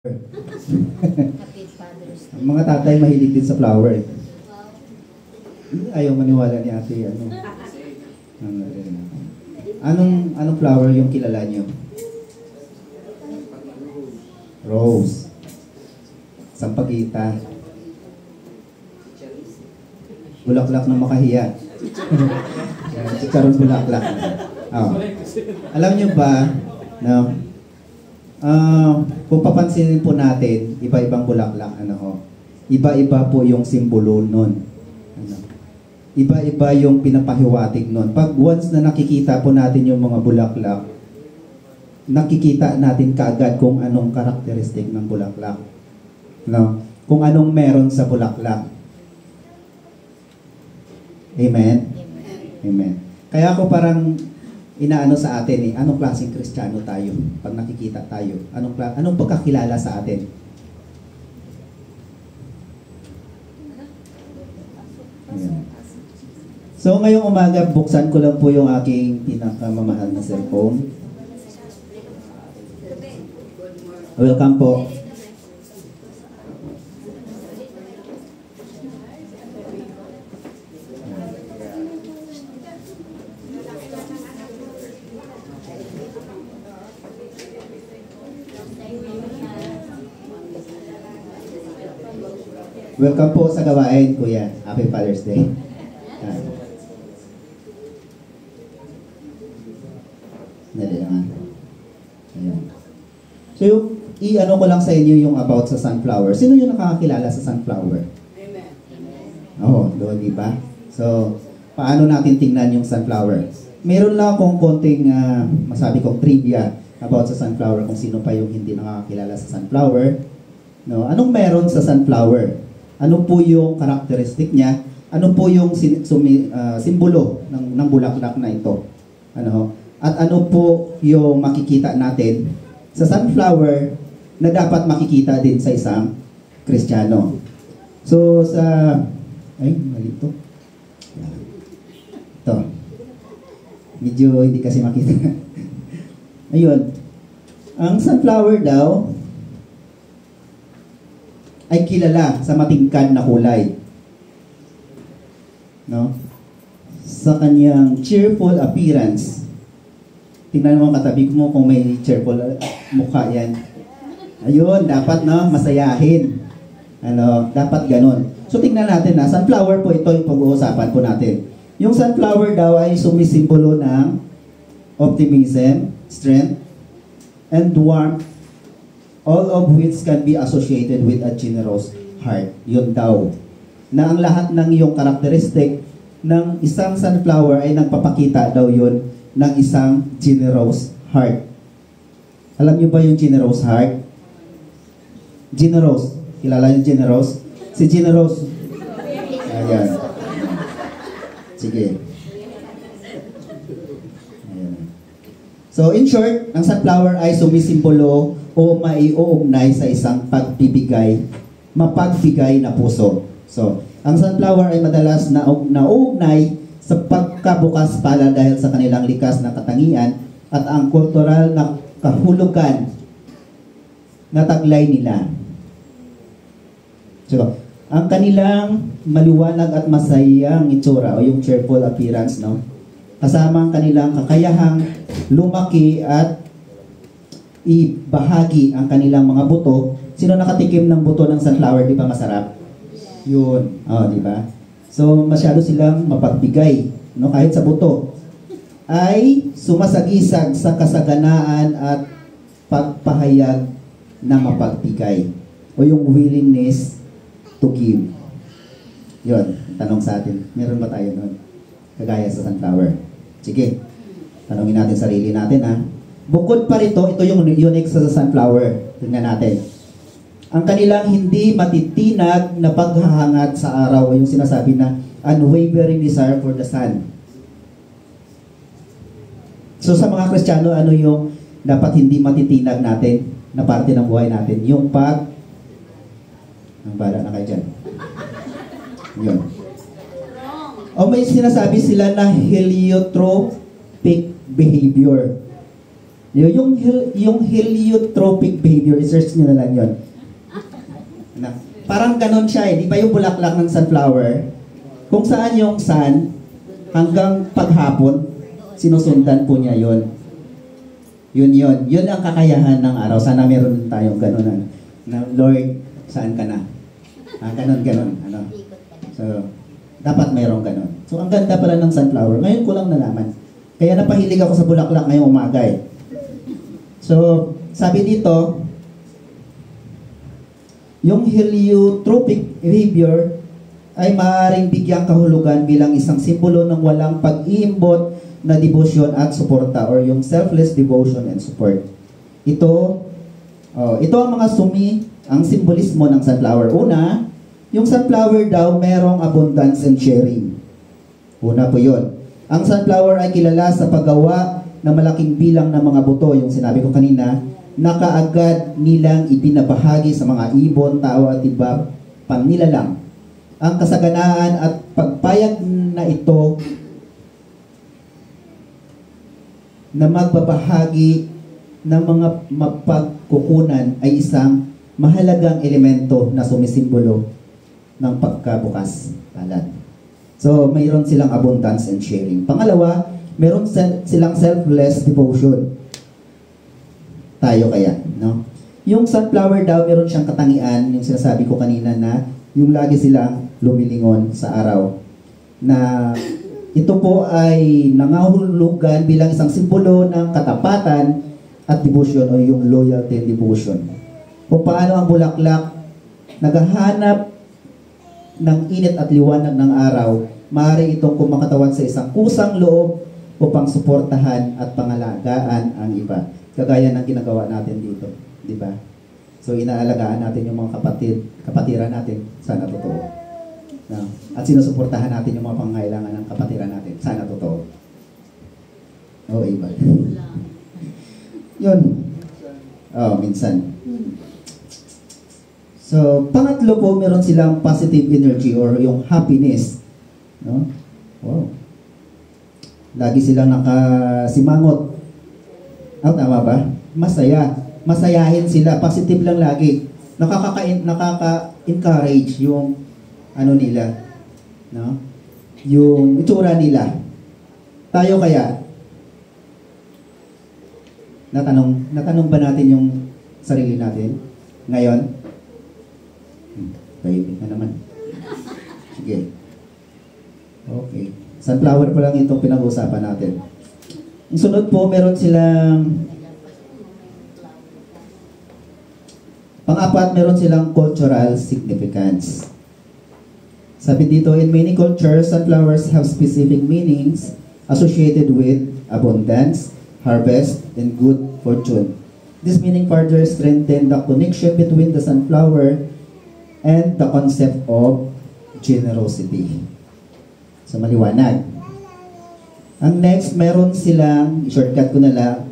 Ang mga tatay mahilig din sa flower. Ayaw maniwala ni ate. Anong flower yung kilala niyo? Rose. Sampagita. Bulaklak ng makahiya. Chicharon bulaklak. Oh. Alam niyo ba, no? Kung papansinin po natin, iba-ibang bulaklak, iba-iba po yung simbolo nun. Iba-iba yung pinapahiwatig nun. Pag once na nakikita po natin yung mga bulaklak, nakikita natin kaagad kung anong karakteristik ng bulaklak. No? Kung anong meron sa bulaklak. Amen? Amen. Kaya ako parang inaano sa atin anong klaseng Kristiyano tayo pag nakikita tayo? Anong pagkakilala sa atin? Ayan. So ngayong umaga, buksan ko lang po yung aking pinakamamahal na cellphone. Welcome po. Welcome po sa gawain, Kuya. Happy Father's Day. Ayan. So, i-ano ko lang sa inyo yung about sa sunflower. Sino yung nakakakilala sa sunflower? Amen. Oo, doon, di ba? So, paano natin tingnan yung sunflower? Meron lang akong konting, masabi kong trivia about sa sunflower, kung sino pa yung hindi nakakakilala sa sunflower. No? Anong meron sa sunflower? Ano po yung karakteristik niya? Ano po yung simbolo ng bulaklak na ito? At ano po yung makikita natin sa sunflower na dapat makikita din sa isang Kristiyano? So, mali ito. Ito. Medyo hindi kasi makita. Ayun. Ang sunflower daw ay kilala sa matingkad na kulay. No? Sa kanyang cheerful appearance. Tingnan mo katabi mo kung may cheerful mukha yan. Ayun, dapat masayahin. Dapat ganun. So tingnan natin sunflower po ito yung pag-uusapan po natin. Yung sunflower daw ay sumisimbolo ng optimism, strength, and warmth, all of which can be associated with a generous heart. Yun daw. Na ang lahat ng iyong karakteristik ng isang sunflower ay nagpapakita daw yun ng isang generous heart. Alam niyo ba yung generous heart? Generous. Kilala yung generous? Si generous. Ayan. Sige. Ayan. So in short, ang sunflower ay sumisimbolo o maiuugnay sa isang mapagbigay na puso. So, ang sunflower ay madalas nauugnay sa pagkabukas pala dahil sa kanilang likas na katangian at ang kultural na kahulugan na taglay nila. So, ang kanilang maliwanag at masayang itsura o yung cheerful appearance, kasama ang kanilang kakayahang lumaki at ibahagi ang kanilang mga buto. Sino nakatikim ng buto ng sunflower? Di ba masarap? Yun. Di ba? So, masyado silang mapagbigay. Kahit sa buto. Ay sumasagisag sa kasaganaan at pagpahayag na mapagbigay. O yung willingness to give. Yun. Tanong sa atin. Meron ba tayo nun? Kagaya sa sunflower. Sige. Tanongin natin sarili natin, Bukod pa rito, ito yung unique sa sunflower. Tingnan natin. Ang kanilang hindi matitinag na paghahangad sa araw, yung sinasabi na unwavering desire for the sun. So sa mga Kristiyano, ano yung dapat hindi matitinag natin na parte ng buhay natin? Yung ang bala na kayo dyan. Yun. O may sinasabi sila na heliotropic behavior. Yung heliotropic behavior, research nyo na lang yun. Parang ganon siya eh. Di ba yung bulaklak ng sunflower? Kung saan yung sun, hanggang paghapon, sinusundan po niya yon. Yun. Yun ang kakayahan ng araw. Sana meron tayong ganon na Lord, saan ka na? Ganon. Ano? So, dapat merong ganon. So, ang ganda pala ng sunflower. Ngayon ko lang nalaman. Kaya napahilig ako sa bulaklak ngayong umaga eh. So, sabi dito, yung heliotropic behavior ay maaaring bigyang kahulugan bilang isang simbolo ng walang pag-iimbot na devotion at suporta or yung selfless devotion and support. Ito ang mga ang simbolismo ng sunflower. Una, yung sunflower daw merong abundance and sharing. Una po yun. Ang sunflower ay kilala sa paggawa ng malaking bilang ng mga buto, yung sinabi ko kanina, na kaagad nilang ibinabahagi sa mga ibon, tao at iba pang nilalang. Ang kasaganaan at pagpayag na ito na magbabahagi ng mga mapagkukunan ay isang mahalagang elemento na sumisimbolo ng pagkabukas palad. So, mayroon silang abundance and sharing. Pangalawa, mayroon silang selfless devotion. Tayo kaya, no? Yung sunflower daw, meron siyang katangian, yung sinasabi ko kanina na yung lagi silang lumilingon sa araw. Na ito po ay nangahulugan bilang isang simbolo ng katapatan at devotion o yung loyalty and devotion. Kung paano ang bulaklak naghahanap ng init at liwanag ng araw, maaari itong kumakatawan sa isang kusang loob upang suportahan at pangalagaan ang iba. Kagaya ng ginagawa natin dito, di ba? So inaalagaan natin yung mga kapatiran natin, sana totoo. No? At sinusuportahan natin yung mga pangangailangan ng kapatiran natin, sana totoo. Oo, iba. Yun. Minsan. So, pangatlo po, meron silang positive energy or yung happiness. No? Wow. Lagi silang nakasimangot. Tama ba? Masaya. Masayahin sila. Positive lang lagi. Nakaka-encourage yung nila. No? Yung itsura nila. Tayo kaya, natanong ba natin yung sarili natin ngayon? Tahimik na naman. Sige. Okay. Sunflower pa lang itong pinag-uusapan natin. Ang sunod po, meron silang pang-apat, meron silang cultural significance. Sabi dito, in many cultures, sunflowers have specific meanings associated with abundance, harvest, and good fortune. This meaning further strengthened the connection between the sunflower and the concept of generosity. So, maliwanag. Ang next, meron silang, shortcut ko na lang,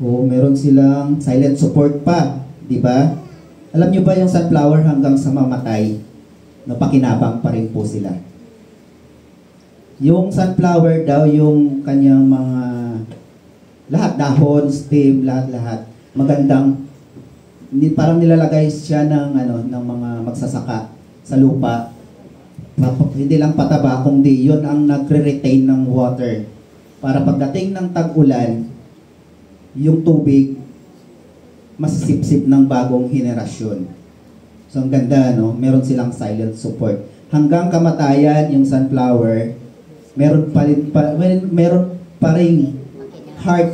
meron silang silent support pa, di ba? Alam nyo ba yung sunflower hanggang sa mamatay, pakinabang pa rin po sila. Yung sunflower daw, yung kanyang mga lahat, dahon, stem, lahat, magandang, parang nilalagay siya ng mga magsasaka sa lupa. Hindi lang pataba, kundi yun ang nagre-retain ng water. Para pagdating ng tag-ulan, yung tubig, masisipsip ng bagong henerasyon. So, ang ganda, no? Meron silang silent support. Hanggang kamatayan, yung sunflower, meron pa rin heart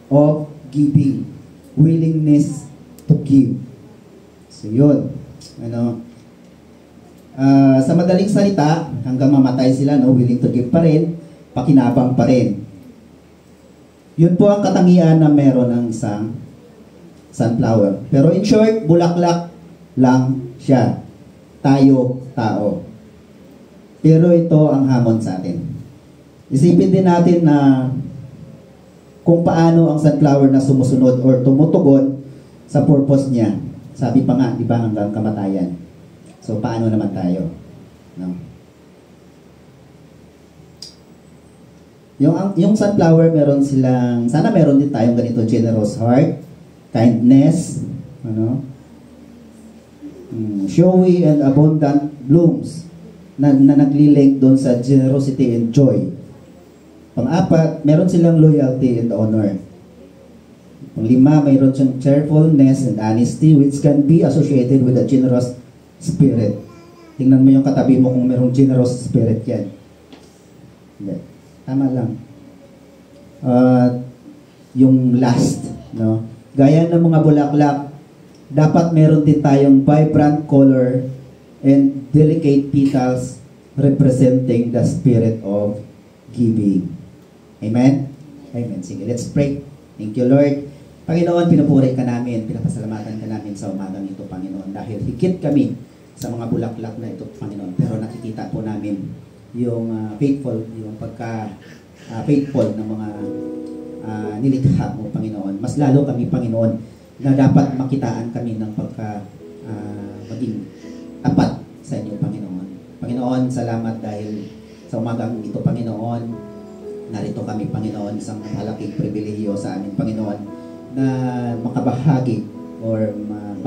of giving. Willingness to give. So, yun. Sa madaling salita, hanggang mamatay sila, willing to give pa rin, pakinabang pa rin. Yun po ang katangian na meron ng isang sunflower. Pero in short, bulaklak lang siya. Tayo, tao. Pero ito ang hamon sa atin. Isipin din natin na kung paano ang sunflower na sumusunod or tumutugon sa purpose niya. Sabi pa nga, di ba, hanggang kamatayan. So, paano naman tayo? No? Yung sunflower, meron silang, sana meron din tayong ganito, generous heart, kindness, ano, showy and abundant blooms na naglilink doon sa generosity and joy. Pang-apat, meron silang loyalty and honor. Pang-lima, mayroon siyang cheerfulness and honesty which can be associated with a generous spirit. Tingnan mo yung katabi mo kung merong generous spirit yan. Hindi. Tama lang. Yung last, no? Gaya ng mga bulaklak, dapat meron din tayong vibrant color and delicate petals representing the spirit of giving. Amen? Amen. Sige, let's pray. Thank you, Lord. Panginoon, pinupuri ka namin, pinapasalamatan ka namin sa umagang ito, Panginoon, dahil higit kami sa mga bulaklak na ito, Panginoon. Pero nakikita po namin yung faithful, yung faithful ng mga nilikha mo, Panginoon. Mas lalo kami, Panginoon, na dapat makitaan kami ng maging tapat sa inyo, Panginoon. Panginoon, salamat dahil sa umagang ito, Panginoon, narito kami, Panginoon, isang malaking pribilehiyo sa amin, Panginoon, na makabahagi or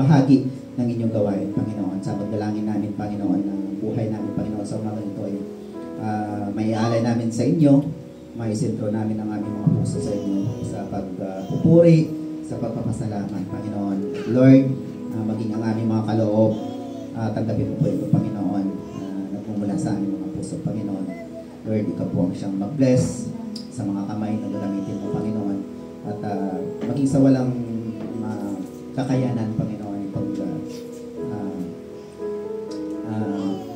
bahagi ng inyong gawain, Panginoon. Sa pagdalangin namin, Panginoon, ng buhay namin, Panginoon, sa umagang ito ay may alay namin sa inyo, may sentro namin ang aming mga puso sa inyo sa pagpupuri, sa pagpapasalamat, Panginoon. Lord, maging ang aming mga kaloob, tanggapin mo po ito, Panginoon, nagmumula sa aming mga puso, Panginoon. Lord, ikaw po ang siyang mag-bless sa mga kamay na gagamitin mo, Panginoon. At maging sa walang kakayanan, Panginoon,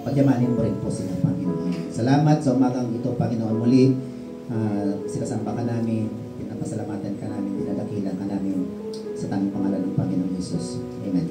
pagyamanin mo rin po sila, Panginoon. Salamat sa umagang ito, Panginoon. Muli, sinasamba ka namin, pinapasalamatan ka namin, pinadakilan ka namin sa tanging pangalan ng Panginoon Jesus. Amen.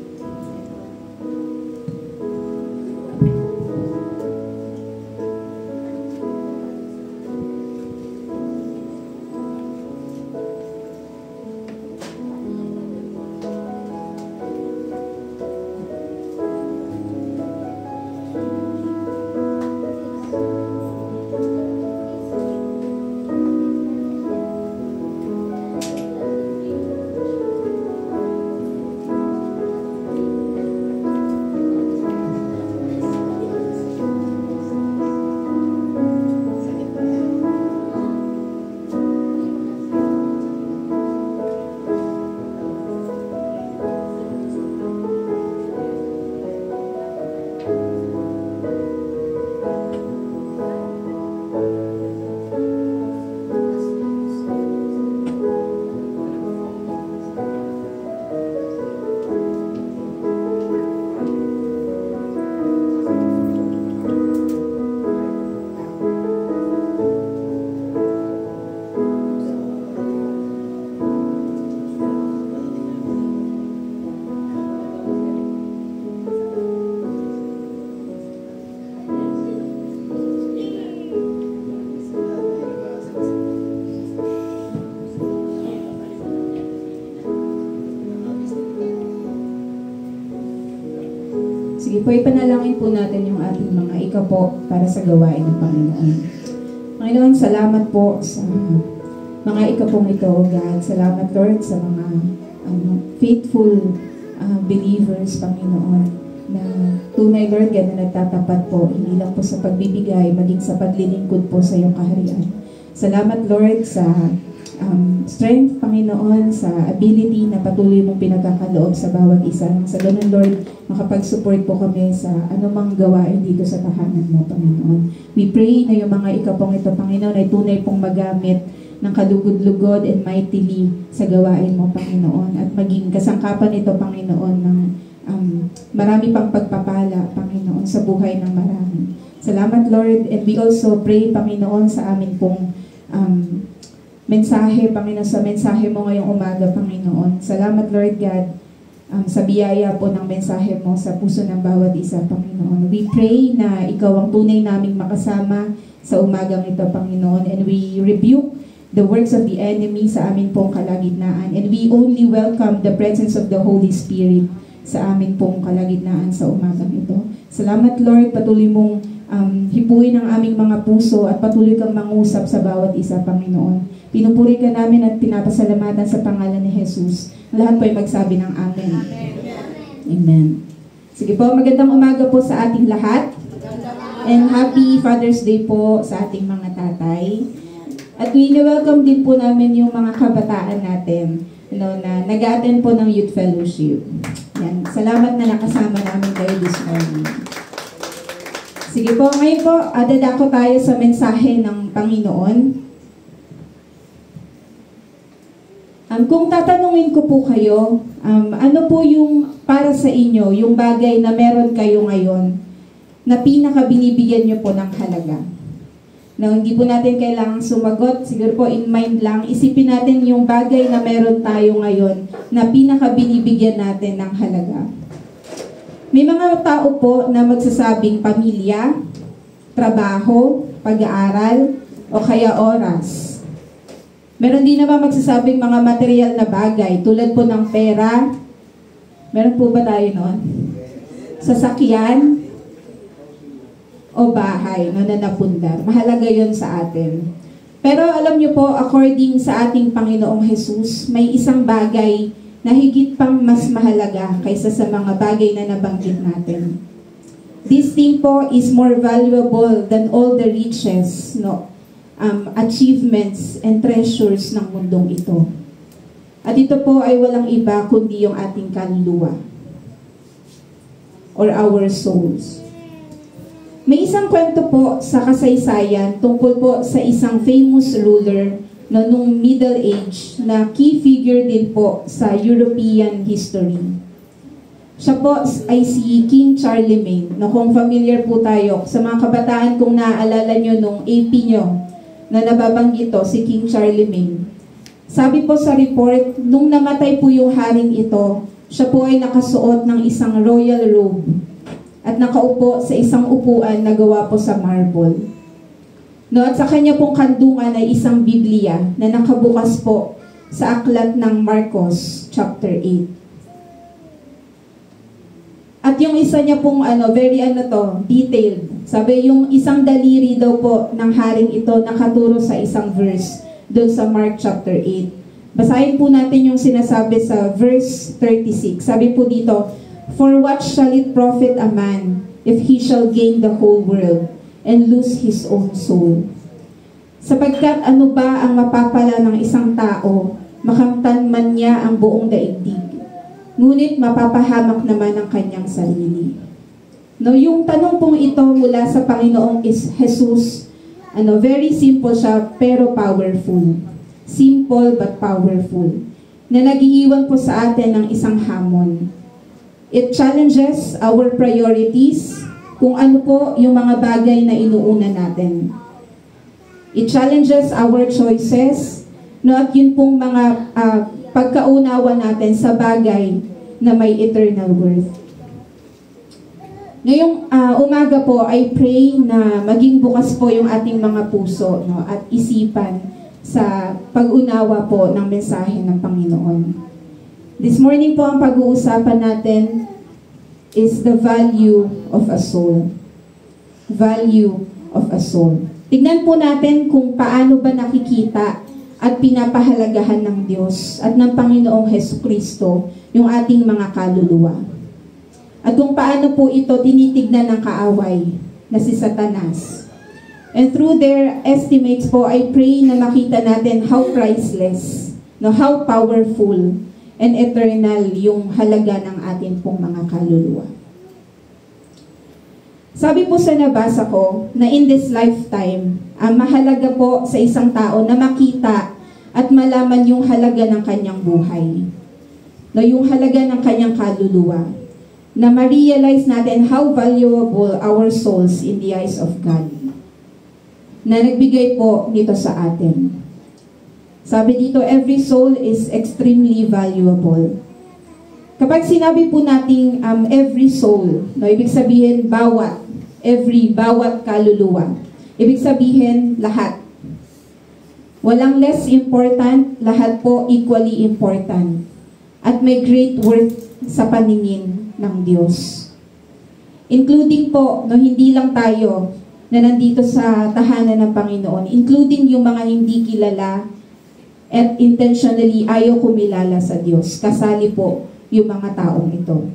Sige po, ipanalangin po natin yung ating mga ikapo para sa gawain ng Panginoon. Panginoon, salamat po sa mga ikapong ito, God. Salamat, Lord, sa mga faithful believers, Panginoon, na tunay, Lord, God, na nagtatapat po, hindi lang po sa pagbibigay, maging sa paglilingkod po sa iyong kaharian. Salamat, Lord, sa strength, Panginoon, sa ability na patuloy mong pinagkakaloob sa bawat isa. Sa ganun, Lord, makapag-support po kami sa anumang gawain dito sa tahanan mo, Panginoon. We pray na yung mga ikapong ito, Panginoon, ay tunay pong magamit ng kalugod-lugod and mightily sa gawain mo, Panginoon. At maging kasangkapan ito, Panginoon, ng marami pang pagpapala, Panginoon, sa buhay ng marami. Salamat, Lord. And we also pray, Panginoon, sa amin pong mensahe, Panginoon, sa mensahe mo ngayong umaga, Panginoon. Salamat, Lord God, sa biyaya po ng mensahe mo sa puso ng bawat isa, Panginoon. We pray na ikaw ang tunay naming makasama sa umagang ito, Panginoon. And we rebuke the works of the enemy sa amin pong kalagitnaan. And we only welcome the presence of the Holy Spirit sa amin pong kalagitnaan sa umagang ito. Salamat, Lord, patuloy mong hipuin ang aming mga puso at patuloy kang mangusap sa bawat isa, Panginoon. Pinupuri ka namin at pinapasalamatan sa pangalan ni Jesus. Lahat po ay magsabi ng Amen. Amen. Sige po, magandang umaga po sa ating lahat. And happy Father's Day po sa ating mga tatay. At welcome din po namin yung mga kabataan natin na nag-attend po ng Youth Fellowship. Yan. Salamat na nakasama namin kayo this morning. Sige po, ngayon po, dadako tayo sa mensahe ng Panginoon. Kung tatanungin ko po kayo, ano po yung para sa inyo, yung bagay na meron kayo ngayon na pinaka-binibigyan nyo po ng halaga? Na hindi po natin kailangang sumagot, siguro po in mind lang, isipin natin yung bagay na meron tayo ngayon na pinaka-binibigyan natin ng halaga. May mga tao po na magsasabing pamilya, trabaho, pag-aaral, o kaya oras. Meron din naman magsasabing mga material na bagay tulad po ng pera. Meron po ba tayo noon? Sasakyan, o bahay na napundar. Mahalaga yon sa atin. Pero alam niyo po, according sa ating Panginoong Jesus, may isang bagay na higit pang mas mahalaga kaysa sa mga bagay na nabanggit natin. This thing po is more valuable than all the riches, achievements, and treasures ng mundong ito. At ito po ay walang iba kundi yung ating kaluluwa or our souls. May isang kwento po sa kasaysayan tungkol po sa isang famous ruler nung Middle Age na key figure din po sa European history. Siya po ay si King Charlemagne. Kung familiar po tayo sa mga kabataan, kung naaalala nyo nung AP nyo na nababanggit to, si King Charlemagne. Sabi po sa report, nung namatay po yung haring ito, siya po ay nakasuot ng isang royal robe at nakaupo sa isang upuan na gawa po sa marble. At sa kanya pong kandungan ay isang Biblia na nakabukas po sa aklat ng Marcos chapter 8. At yung isa niya pong detailed. Sabi yung isang daliri daw po ng haring ito nakaturo sa isang verse doon sa Mark chapter 8. Basahin po natin yung sinasabi sa verse 36. Sabi po dito, "For what shall it profit a man if he shall gain the whole world and lose his own soul? Sapagkat ano ba ang mapapala ng isang tao, makamtan man niya ang buong daigdig, ngunit mapapahamak naman ang kanyang sarili." Yung tanong pong ito mula sa Panginoong Jesus, very simple siya pero powerful. Simple but powerful. Na nag-iiwan po sa atin ng isang hamon. It challenges our priorities, kung ano po yung mga bagay na inuuna natin. It challenges our choices, at yun pong mga pagkaunawa natin sa bagay na may eternal worth. Ngayong umaga po, I pray na maging bukas po yung ating mga puso at isipan sa pag-unawa po ng mensahe ng Panginoon. This morning po ang pag-uusapan natin is the value of a soul. Value of a soul. Tignan po natin kung paano ba nakikita at pinapahalagahan ng Diyos at ng Panginoong Hesukristo yung ating mga kaluluwa. At kung paano po ito tinitignan ng kaaway na si Satanas. And through their estimates po, I pray na makita natin how priceless, how powerful, and eternal yung halaga ng atin pong mga kaluluwa. Sabi po sa nabasa ko na in this lifetime, mahalaga po sa isang tao na makita at malaman yung halaga ng kanyang buhay. Yung halaga ng kanyang kaluluwa. Na ma-realize natin how valuable our souls in the eyes of God. Na nagbigay po nito sa atin. Sabi dito, every soul is extremely valuable. Kapag sinabi po nating every soul, ibig sabihin bawat kaluluwa. Ibig sabihin lahat. Walang less important, lahat po equally important. At may great worth sa paningin ng Diyos. Including po, no, hindi lang tayo na nandito sa tahanan ng Panginoon, including yung mga hindi kilala at intentionally ayaw kumilala sa Diyos. Kasali po yung mga taong ito.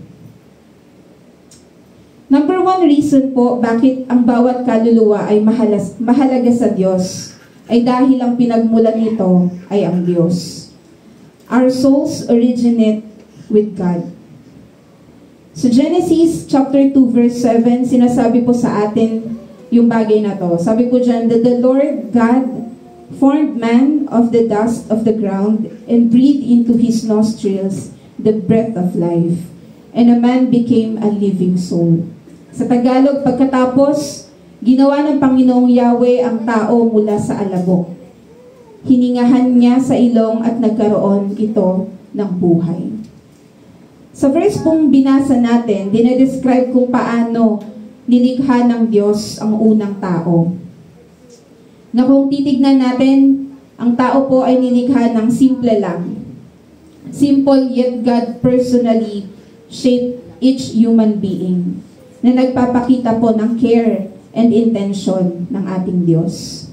Number one reason po bakit ang bawat kaluluwa ay mahalaga sa Diyos ay dahil ang pinagmulan nito ay ang Diyos. Our souls originate with God. So Genesis chapter 2 verse 7, sinasabi po sa atin yung bagay na to. Sabi po dyan, that the Lord God formed man of the dust of the ground and breathed into his nostrils the breath of life. And a man became a living soul. Sa Tagalog, pagkatapos, ginawa ng Panginoong Yahweh ang tao mula sa alabok. Hiningahan niya sa ilong at nagkaroon ito ng buhay. Sa verse pong binasa natin, dinedescribe kung paano nilikha ng Diyos ang unang tao. Na kung titignan natin, ang tao po ay nilikha ng simple lang. Simple yet God personally shaped each human being na nagpapakita po ng care and intention ng ating Diyos.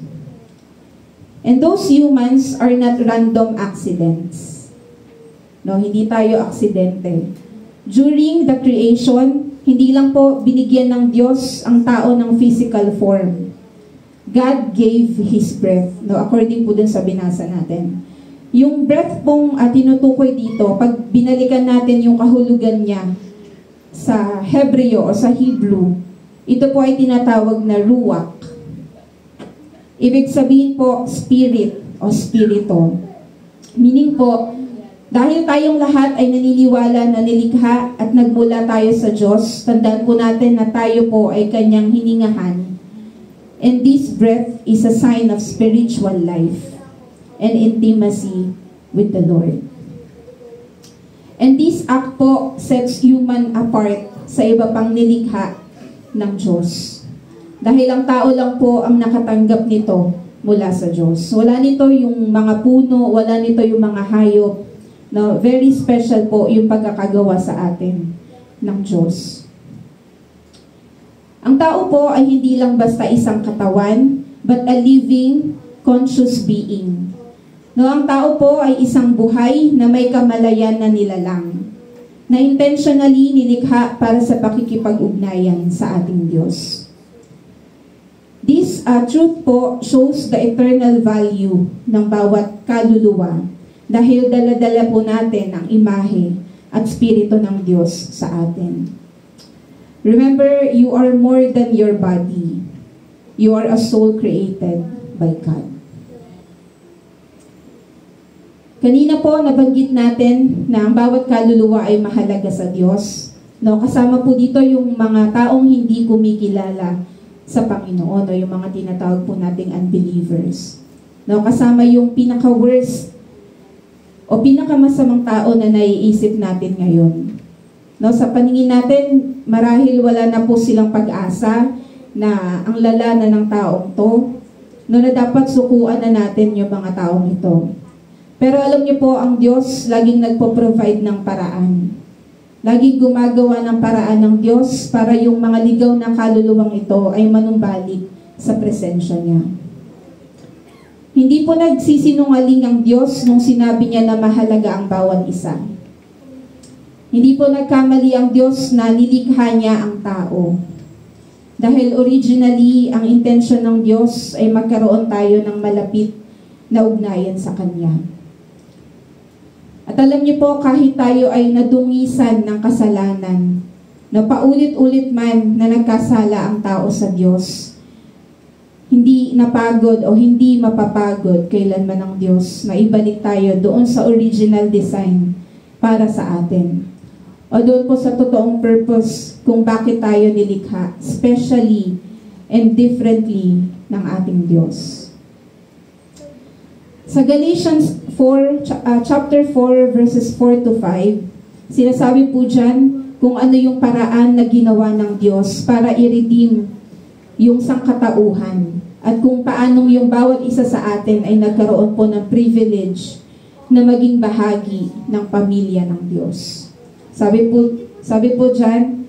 And those humans are not random accidents. No, hindi tayo aksidente. During the creation, hindi lang po binigyan ng Diyos ang tao ng physical form. God gave His breath. No, according po dun sa binasa natin. Yung breath pong tinutukoy dito, pag binalikan natin yung kahulugan niya sa Hebreo o sa Hebrew, ito po ay tinatawag na ruach. Ibig sabihin po, spirit o spirito. Meaning po, dahil tayong lahat ay naniniwala na nilikha at nagmula tayo sa Diyos, tandaan po natin na tayo po ay kanyang hiningahan. And this breath is a sign of spiritual life and intimacy with the Lord. And this act po sets human apart sa iba pang nilikha ng Diyos. Dahil ang tao lang po ang nakatanggap nito mula sa Diyos. Wala nito yung mga puno, wala nito yung mga hayop. No, very special po yung pagkakagawa sa atin ng Diyos. Ang tao po ay hindi lang basta isang katawan, but a living, conscious being. No, ang tao po ay isang buhay na may kamalayan na nilalang, na intentionally nilikha para sa pakikipag-ugnayan sa ating Diyos. This truth po shows the eternal value ng bawat kaluluwa dahil dala-dala po natin ang imahe at spirito ng Diyos sa atin. Remember, you are more than your body. You are a soul created by God. Kanina po, nabanggit natin na ang bawat kaluluwa ay mahalaga sa Diyos. No, kasama po dito yung mga taong hindi kumikilala sa Panginoon o yung mga tinatawag po nating unbelievers. No, kasama yung pinaka-worst o pinakamasamang tao na naiisip natin ngayon. No, sa paningin natin, marahil wala na po silang pag-asa na ang lala na ng taong to, no, na dapat sukuan na natin yung mga taong ito. Pero alam niyo po, ang Diyos laging nagpo-provide ng paraan. Laging gumagawa ng paraan ng Diyos para yung mga ligaw na kaluluwang ito ay manumbalik sa presensya niya. Hindi po nagsisinungaling ang Diyos nung sinabi niya na mahalaga ang bawat isa. Hindi po nagkamali ang Diyos na nilikha niya ang tao. Dahil originally, ang intention ng Diyos ay magkaroon tayo ng malapit na ugnayan sa Kanya. At alam niyo po, kahit tayo ay nadungisan ng kasalanan, na paulit-ulit man na nagkasala ang tao sa Diyos, hindi napagod o hindi mapapagod kailanman ng Diyos na ibalik tayo doon sa original design para sa atin. O doon po sa totoong purpose kung bakit tayo nilikha, specially and differently ng ating Diyos. Sa Galatians 4, chapter 4, verses 4 to 5, sinasabi po dyan kung ano yung paraan na ginawa ng Diyos para i-redeem yung sangkatauhan at kung paanong yung bawat isa sa atin ay nagkaroon po ng privilege na maging bahagi ng pamilya ng Diyos. Sabi po dyan,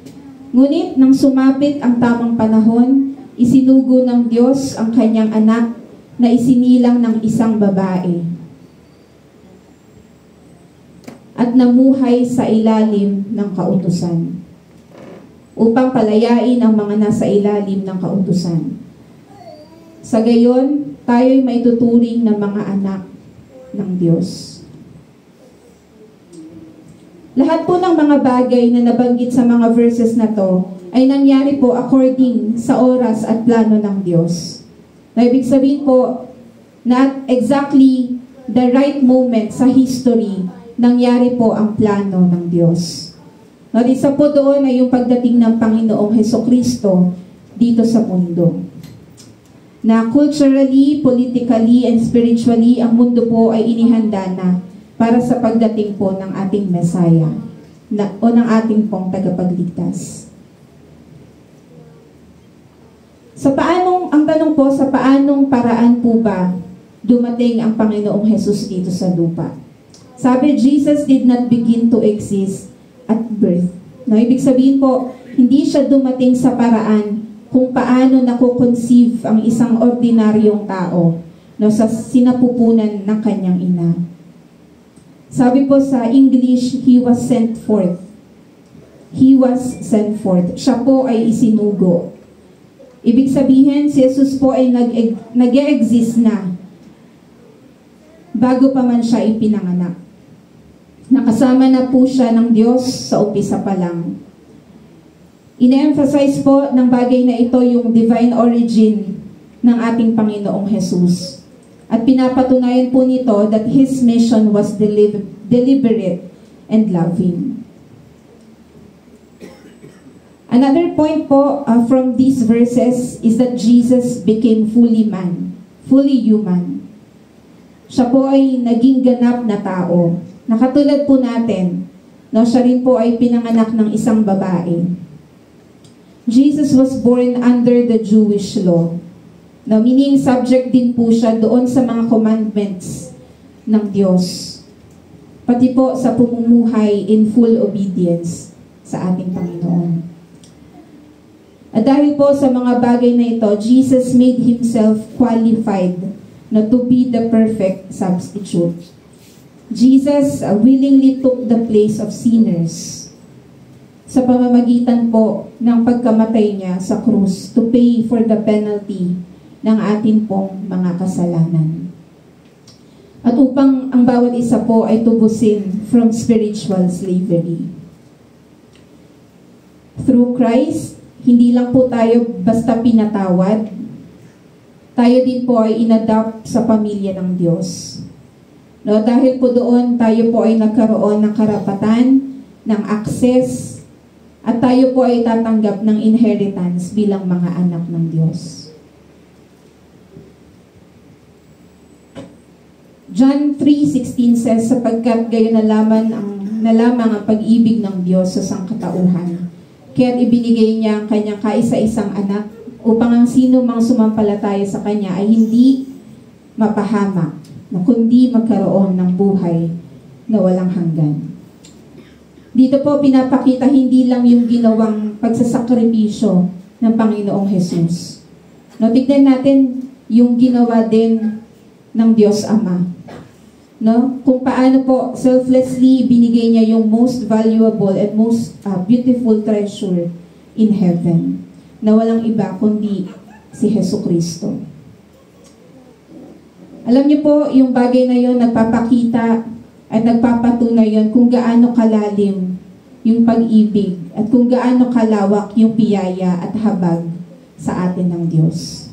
Ngunit nang sumapit ang tamang panahon, isinugo ng Diyos ang kanyang anak na isinilang ng isang babae at namuhay sa ilalim ng kautusan upang palayain ang mga nasa ilalim ng kautusan. Sa gayon, tayo'y maituturing na mga anak ng Diyos. Lahat po ng mga bagay na nabanggit sa mga verses na to ay nangyari po according sa oras at plano ng Diyos. Na ibig sabihin po, not exactly the right moment sa history, nangyari po ang plano ng Diyos. At isa po doon ay yung pagdating ng Panginoong Hesukristo dito sa mundo. Na culturally, politically, and spiritually, ang mundo po ay inihanda na para sa pagdating po ng ating Messiah o ng ating pong tagapagligtas. Ang tanong po, sa paanong paraan po ba dumating ang Panginoong Hesus dito sa lupa? Sabi, Jesus did not begin to exist at birth. No, ibig sabihin po, hindi siya dumating sa paraan kung paano nakukonceive ang isang ordinaryong tao, no, sa sinapupunan ng kanyang ina. Sabi po sa English, He was sent forth. He was sent forth. Siya po ay isinugo. Ibig sabihin, si Jesus po ay nag-e-exist na bago pa man siya ipinanganak. Nakasama na po siya ng Diyos sa umpisa pa lang. Ine-emphasize po ng bagay na ito yung divine origin ng ating Panginoong Jesus. At pinapatunayan po nito that His mission was deliberate and loving. Another point po from these verses is that Jesus became fully man, fully human. Siya po ay naging ganap na tao. Nakatulad po natin, no, siya rin po ay pinanganak ng isang babae. Jesus was born under the Jewish law. Now, meaning subject din po siya doon sa mga commandments ng Diyos. Pati po sa pumumuhay in full obedience sa ating Panginoon. At dahil po sa mga bagay na ito, Jesus made Himself qualified na to be the perfect substitute. Jesus willingly took the place of sinners sa pamamagitan po ng pagkamatay niya sa krus to pay for the penalty ng atin pong mga kasalanan. At upang ang bawat isa po ay tubusin from spiritual slavery. Through Christ, hindi lang po tayo basta pinatawad, tayo din po ay inadopt sa pamilya ng Diyos. No, dahil po doon, tayo po ay nagkaroon ng karapatan, ng access, at tayo po ay tatanggap ng inheritance bilang mga anak ng Diyos. John 3:16 says, sapagkat gayon na lamang ang pag-ibig ng Diyos sa sangkatauhan, kaya't ibinigay niya ang kanyang kaisa-isang anak upang ang sino mang sumampalataya sa kanya ay hindi mapahamak, kundi magkaroon ng buhay na walang hanggan. Dito po pinapakita hindi lang yung ginawang pagsasakripisyo ng Panginoong Jesus. No, tignan natin yung ginawa din ng Diyos Ama. No? Kung paano po selflessly binigay niya yung most valuable and most beautiful treasure in heaven, na walang iba kundi si Hesukristo. Alam niyo po, yung bagay na yon nagpapakita at nagpapatunay yon kung gaano kalalim yung pag-ibig at kung gaano kalawak yung biyaya at habag sa atin ng Diyos.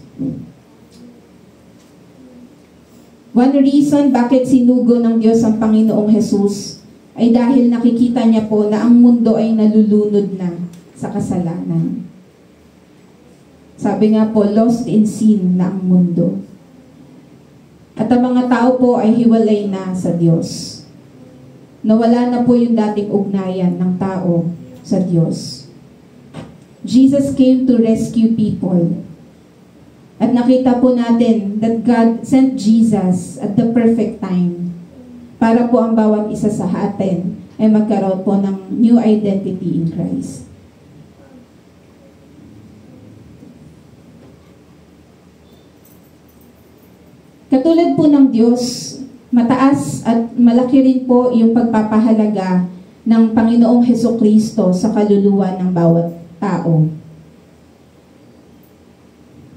One reason bakit sinugo ng Diyos ang Panginoong Jesus ay dahil nakikita niya po na ang mundo ay nalulunod na sa kasalanan. Sabi nga po, lost in sin na ang mundo. At ang mga tao po ay hiwalay na sa Diyos. Nawala na po yung dating ugnayan ng tao sa Diyos. Jesus came to rescue people. At nakita po natin that God sent Jesus at the perfect time para po ang bawat isa sa atin ay magkaroon po ng new identity in Christ. Katulad po ng Diyos, mataas at malaki rin po yung pagpapahalaga ng Panginoong Hesukristo sa kaluluwa ng bawat tao.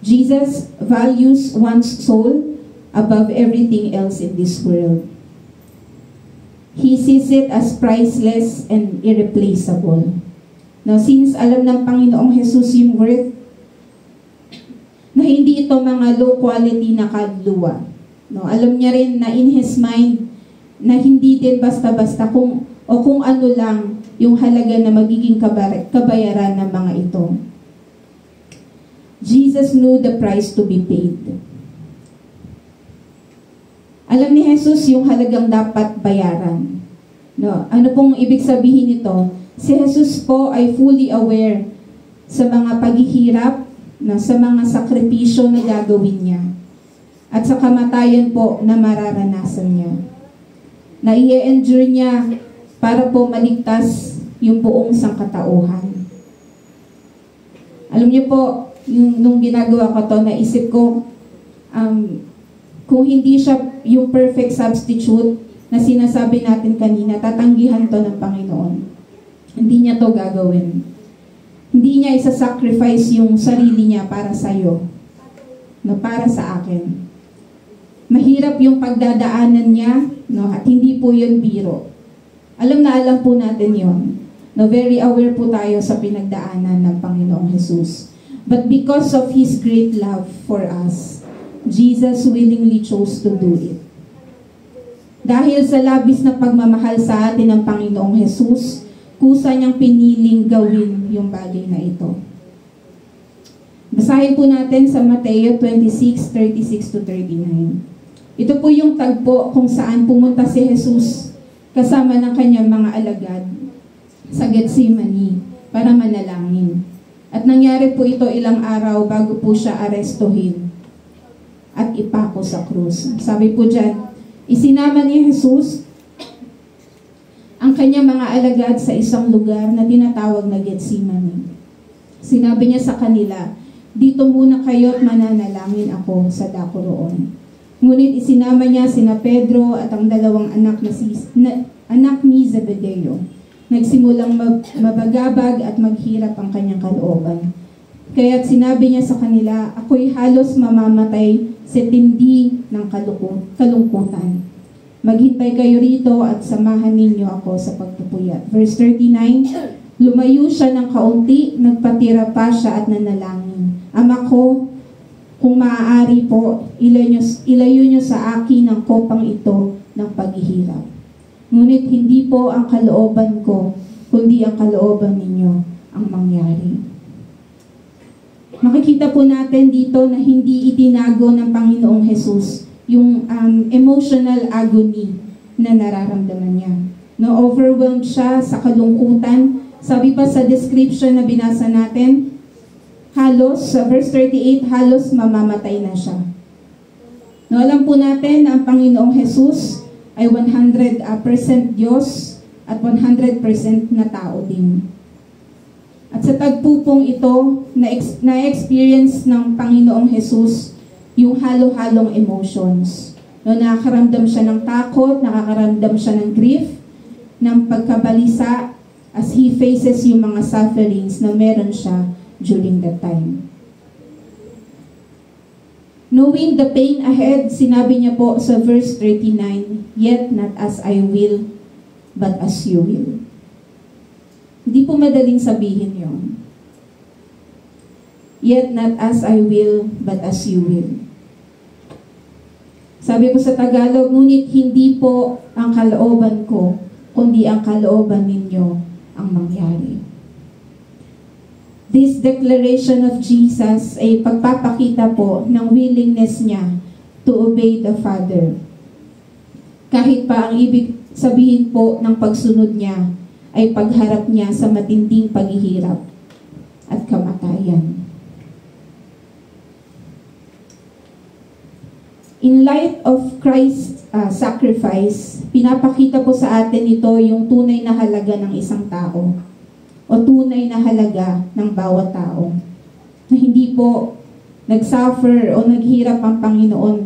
Jesus values one's soul above everything else in this world. He sees it as priceless and irreplaceable. Now, since alam ng Panginoong Jesus yung worth, na hindi ito mga low quality na kaluluwa. No, alam niya rin na in His mind, na hindi din basta-basta kung ano lang yung halaga na magiging kabayaran ng mga ito. Jesus knew the price to be paid. Alam ni Jesus yung halagang dapat bayaran. No, ano pong ibig sabihin nito? Si Jesus po ay fully aware sa mga paghihirap, sa mga sakripisyo na gagawin niya, at sa kamatayan po na mararanasan niya. Na i-endure niya para po maligtas yung buong sangkatauhan. Alam niyo po, nung ginagawa ko to, naisip ko, kung hindi siya yung perfect substitute na sinasabi natin kanina, tatanggihan to ng Panginoon. Hindi niya to gagawin. Hindi niya isa-sacrifice yung sarili niya para sa'yo, para sa akin. Mahirap yung pagdadaanan niya, at hindi po yun biro. Alam na alam po natin yun. Very aware po tayo sa pinagdaanan ng Panginoong Jesus. But because of His great love for us, Jesus willingly chose to do it. Dahil sa labis na pagmamahal sa atin ng Panginoong Jesus, kusa niyang piniling gawin yung bagay na ito. Basahin po natin sa Mateo 26:36-39. Ito po yung tagpo kung saan pumunta si Jesus kasama ng kanyang mga alagad sa Getsemani para manalangin. At nangyari po ito ilang araw bago po siya arestuhin at ipako sa krus. Sabi po dyan, isinama ni Jesus ang kanyang mga alagad sa isang lugar na tinatawag na Getsemani. Sinabi niya sa kanila, dito muna kayo at mananalangin ako sa dako roon. Ngunit isinama niya sina Pedro at ang dalawang anak ni Zebedeo. Nagsimulang mabagabag at maghirap ang kanyang kalooban. Kaya't sinabi niya sa kanila, ako'y halos mamamatay sa tindi ng kalungkutan. Maghintay kayo rito at samahan ninyo ako sa pagpupuyat. Verse 39, lumayo siya ng kaunti, nagpatira pa siya at nanalangin. Ama ko, kung maaari po, ilayo nyo sa akin ang kopang ito ng paghihirap. Ngunit hindi po ang kalooban ko, kundi ang kalooban ninyo ang mangyari. Makikita po natin dito na hindi itinago ng Panginoong Jesus yung emotional agony na nararamdaman niya. Overwhelmed siya sa kalungkutan. Sabi pa sa description na binasa natin, halos, sa verse 38, halos mamamatay na siya. Alam po natin na ang Panginoong Jesus ay 100% Diyos at 100% na tao din. At sa tagpupong ito, na-experience ng Panginoong Jesus yung halo-halong emotions. Nakakaramdam siya ng takot, nakakaramdam siya ng grief, ng pagkabalisa, as He faces yung mga sufferings na meron siya during that time. Knowing the pain ahead, sinabi niya po sa verse 39, yet not as I will, but as you will. Hindi po madaling sabihin yon. Yet not as I will, but as you will. Sabi po sa Tagalog, ngunit hindi po ang kalooban ko, kundi ang kalooban ninyo ang mangyari. This declaration of Jesus ay pagpapakita po ng willingness niya to obey the Father. Kahit pa ang ibig sabihin po ng pagsunod niya ay pagharap niya sa matinding paghihirap at kamatayan. In light of Christ's sacrifice, pinapakita po sa atin ito yung tunay na halaga ng isang tao o tunay na halaga ng bawat tao. Na hindi po nagsuffer o naghirap ang Panginoon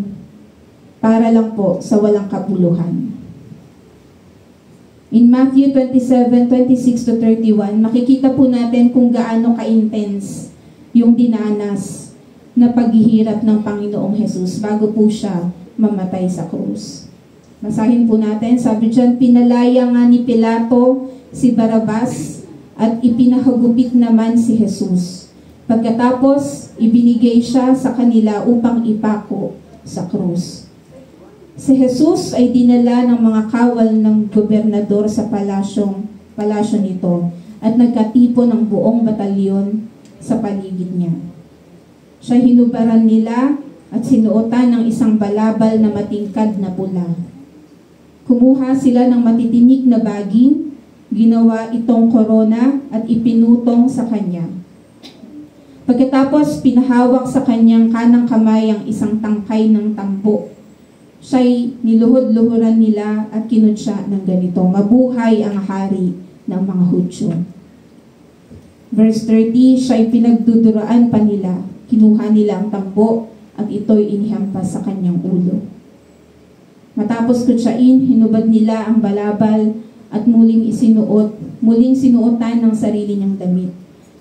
para lang po sa walang kabuluhan. In Matthew 27:26-31, makikita po natin kung gaano ka-intense yung dinanas na paghihirap ng Panginoong Jesus bago po siya mamatay sa krus. Basahin po natin, sabi dyan, pinalaya nga ni Pilato si Barrabas at ipinahagupit naman si Jesus. Pagkatapos, ibinigay siya sa kanila upang ipako sa krus. Si Jesus ay dinala ng mga kawal ng gobernador sa palasyo nito at nagkatipon ng buong batalyon sa paligid niya. Siya hinubaran nila at sinuotan ng isang balabal na matingkad na pula. Kumuha sila ng matitinik na baging, ginawa itong korona at ipinutong sa kanya. Pagkatapos pinahawak sa kanyang kanang kamay ang isang tangkay ng tambo. Siya'y niluhod-luhuran nila at kinutya ng ganito, mabuhay ang hari ng mga Hudyo. Verse 30, siya'y pinagduduraan pa nila. Kinuha nila ang tambo at ito'y inihampas sa kanyang ulo. Matapos kutsain, hinubad nila ang balabal at muling sinuotan ng sarili niyang damit.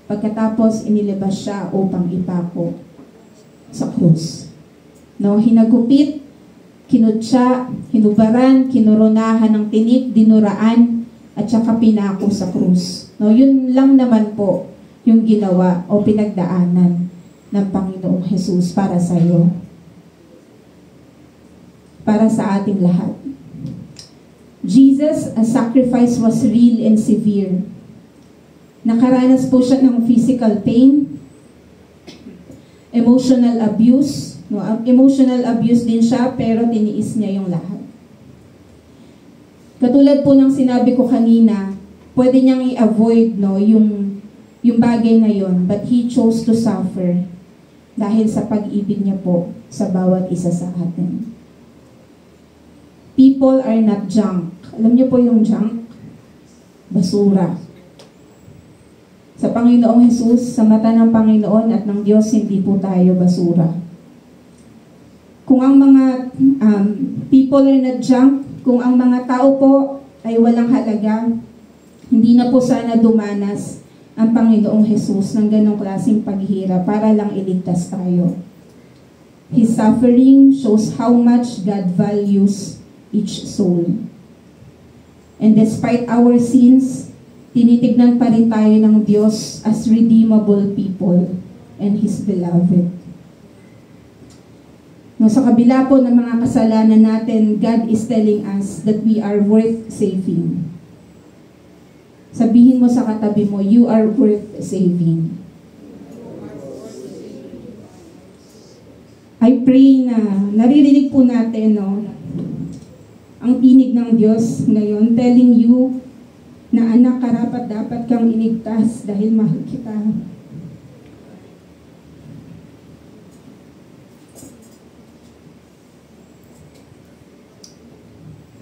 Pagkatapos, inilabas siya upang ipako sa krus. Hinagupit, kinutsa, hinubaran, kinoronahan ng tinik, dinuraan, at saka pinako sa krus. Yun lang naman po yung ginawa o pinagdaanan ng Panginoong Jesus para sa iyo. Para sa ating lahat. Jesus' sacrifice was real and severe. Nakaranas po siya ng physical pain, emotional abuse. Emotional abuse din siya, pero tiniis niya yung lahat. Katulad po ng sinabi ko kanina, pwede niyang i-avoid yung bagay na yon, but He chose to suffer dahil sa pag-ibig niya po sa bawat isa sa atin. People are not junk. Alam niyo po yung junk? Basura. Sa Panginoong Jesus, sa mata ng Panginoon at ng Diyos, hindi po tayo basura. Kung ang mga people are not junk, kung ang mga tao po ay walang halaga, hindi na po sana dumanas ang Panginoong Jesus ng ganong klaseng paghihirap para lang iligtas tayo. His suffering shows how much God values each soul. And despite our sins, tinitignan pa rin tayo ng Diyos as redeemable people and His beloved. Sa kabila po ng mga kasalanan natin, God is telling us that we are worth saving. Sabihin mo sa katabi mo, you are worth saving. I pray na naririnig po natin ang tinig ng Diyos ngayon, telling you na anak, karapat dapat kang iligtas dahil mahal kita.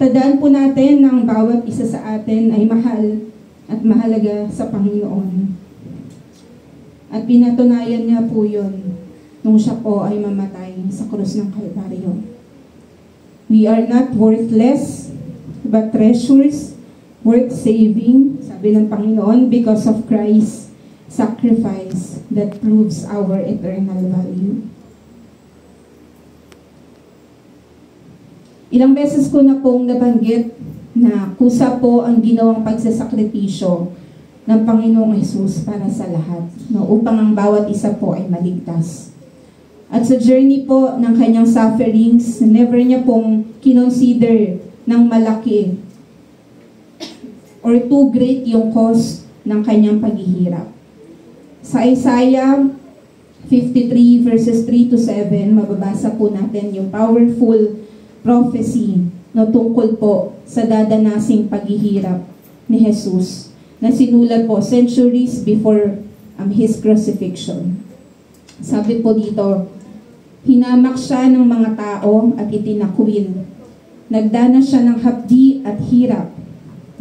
Tandaan po natin na ang bawat isa sa atin ay mahal at mahalaga sa Panginoon. At pinatunayan niya po yun nung siya po ay mamatay sa krus ng Kalbaryo. We are not worthless, but treasures worth saving, sabi ng Panginoon, because of Christ's sacrifice that proves our eternal value. Ilang beses ko na pong nabanggit na kusa po ang ginawang pagsasakripisyo ng Panginoong Jesus para sa lahat, upang ang bawat isa po ay maligtas. At sa journey po ng kanyang sufferings, never niya pong kinonsider ng malaki or too great yung cost ng kanyang paghihirap. Sa Isaiah 53 verses 3-7, mababasa po natin yung powerful prophecy na tungkol po sa dadanasing paghihirap ni Jesus na sinulat po centuries before His crucifixion. Sabi po dito, hinamak siya ng mga tao at itinakwil. Nagdanas siya ng hapdi at hirap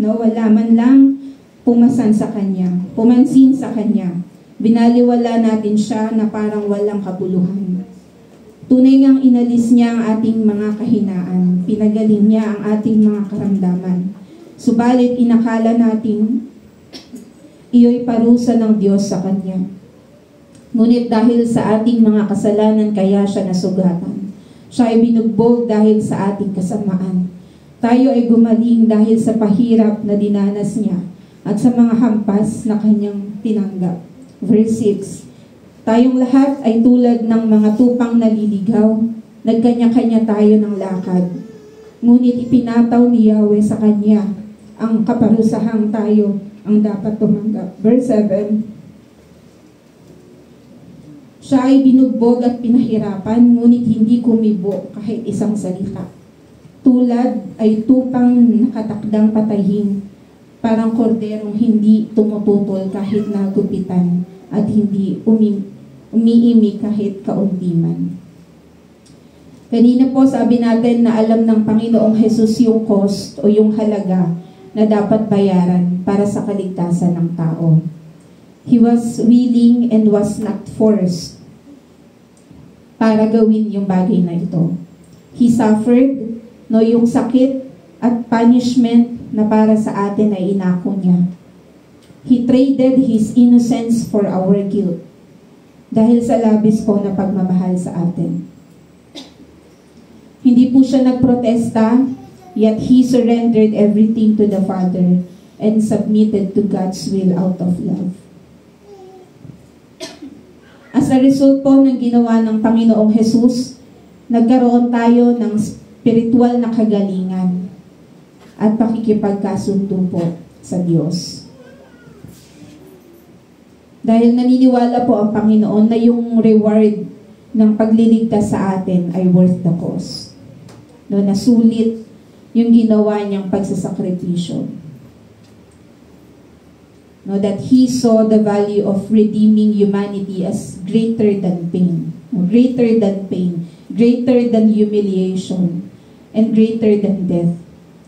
na wala man lang pumansin sa kanya. Binaliwala natin siya na parang walang kabuluhan. Tunay ngang inalis niya ang ating mga kahinaan. Pinagaling niya ang ating mga karamdaman. Subalit inakala natin iyo'y parusa ng Diyos sa Kanya. Ngunit dahil sa ating mga kasalanan kaya siya nasugatan. Siya ay binugbog dahil sa ating kasamaan. Tayo ay gumaling dahil sa pahirap na dinanas niya at sa mga hampas na Kanyang tinanggap. Verse 6. Tayong lahat ay tulad ng mga tupang naliligaw. Nagkanya-kanya tayo ng lakad. Ngunit ipinataw ni Yahweh sa Kanya ang kaparusahang tayo ang dapat tumanggap. Verse 7. Siya ay binugbog at pinahirapan, ngunit hindi kumibo kahit isang salita. Tulad ay tupang nakatakdang patayin, parang korderong hindi tumututol kahit nagupitan at hindi umiimi kahit kaunti man. Kanina po sabi natin na alam ng Panginoong Jesus yung cost o yung halaga na dapat bayaran para sa kaligtasan ng tao. He was willing and was not forced para gawin yung bagay na ito. He suffered, yung sakit at punishment na para sa atin ay inako niya. He traded His innocence for our guilt dahil sa labis po na pagmamahal sa atin. Hindi po siya nagprotesta, yet He surrendered everything to the Father and submitted to God's will out of love. As a result po ng ginawa ng Panginoong Jesus, nagkaroon tayo ng spiritual na kagalingan at pakikipagkasundo po sa Diyos. Dahil naniniwala po ang Panginoon na yung reward ng pagliligtas sa atin ay worth the cost. Nasulit yung ginawa niyang pagsasakripisyo. That He saw the value of redeeming humanity as greater than pain. Greater than pain. Greater than humiliation. And greater than death.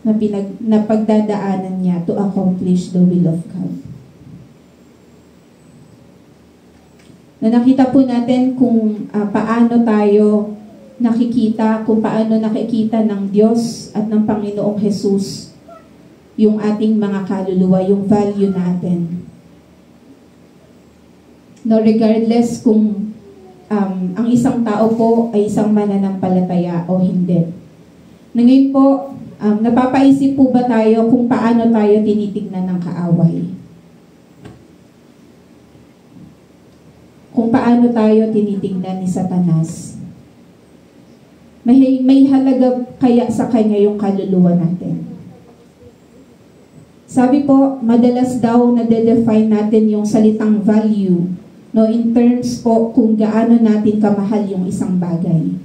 Na pagdadaanan niya to accomplish the will of God. Nakita po natin kung paano tayo nakikita, kung paano nakikita ng Diyos at ng Panginoong Jesus yung ating mga kaluluwa, yung value natin. Regardless kung ang isang tao po ay isang mananampalataya o hindi. Ngayon po, napapaisip po ba tayo kung paano tayo tinitignan ng kaaway? Kung paano tayo tinitignan ni Satanas? May halaga kaya sa kanya yung kaluluwa natin? Sabi po, madalas daw na-define natin yung salitang value, in terms po kung gaano natin kamahal yung isang bagay.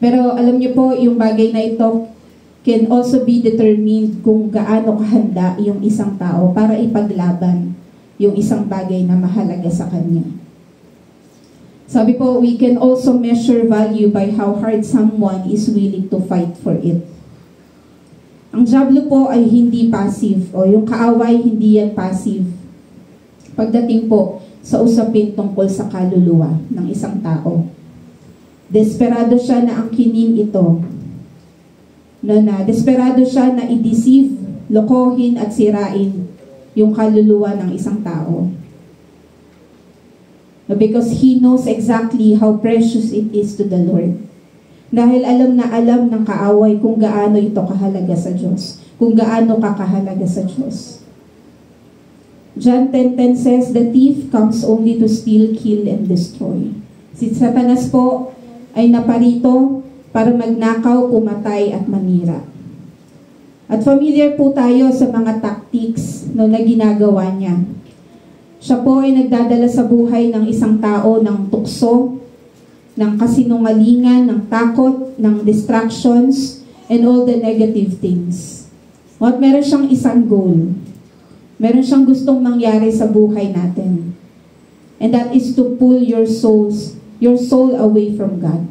Pero alam niyo po, yung bagay na ito can also be determined kung gaano kahanda yung isang tao para ipaglaban yung isang bagay na mahalaga sa kanya. Sabi po, we can also measure value by how hard someone is willing to fight for it. Ang diablo po ay hindi passive o yung kaaway hindi yan passive. Pagdating po sa usapin tungkol sa kaluluwa ng isang tao. Desperado siya na angkinin ito. Desperado siya na i-deceive, lokohin at sirain yung kaluluwa ng isang tao. Because he knows exactly how precious it is to the Lord. Dahil alam na alam ng kaaway kung gaano ito kahalaga sa Diyos. Kung gaano kakahalaga sa Diyos. John 10:10 says, "The thief comes only to steal, kill, and destroy." Si Satanas po ay naparito para magnakaw, pumatay, at manira. At familiar po tayo sa mga tactics na ginagawa niya. Siya po ay nagdadala sa buhay ng isang tao ng tukso, ng kasinungalingan, ng takot, ng distractions, and all the negative things. Meron siyang isang goal. Meron siyang gustong mangyari sa buhay natin. And that is to pull your soul away from God.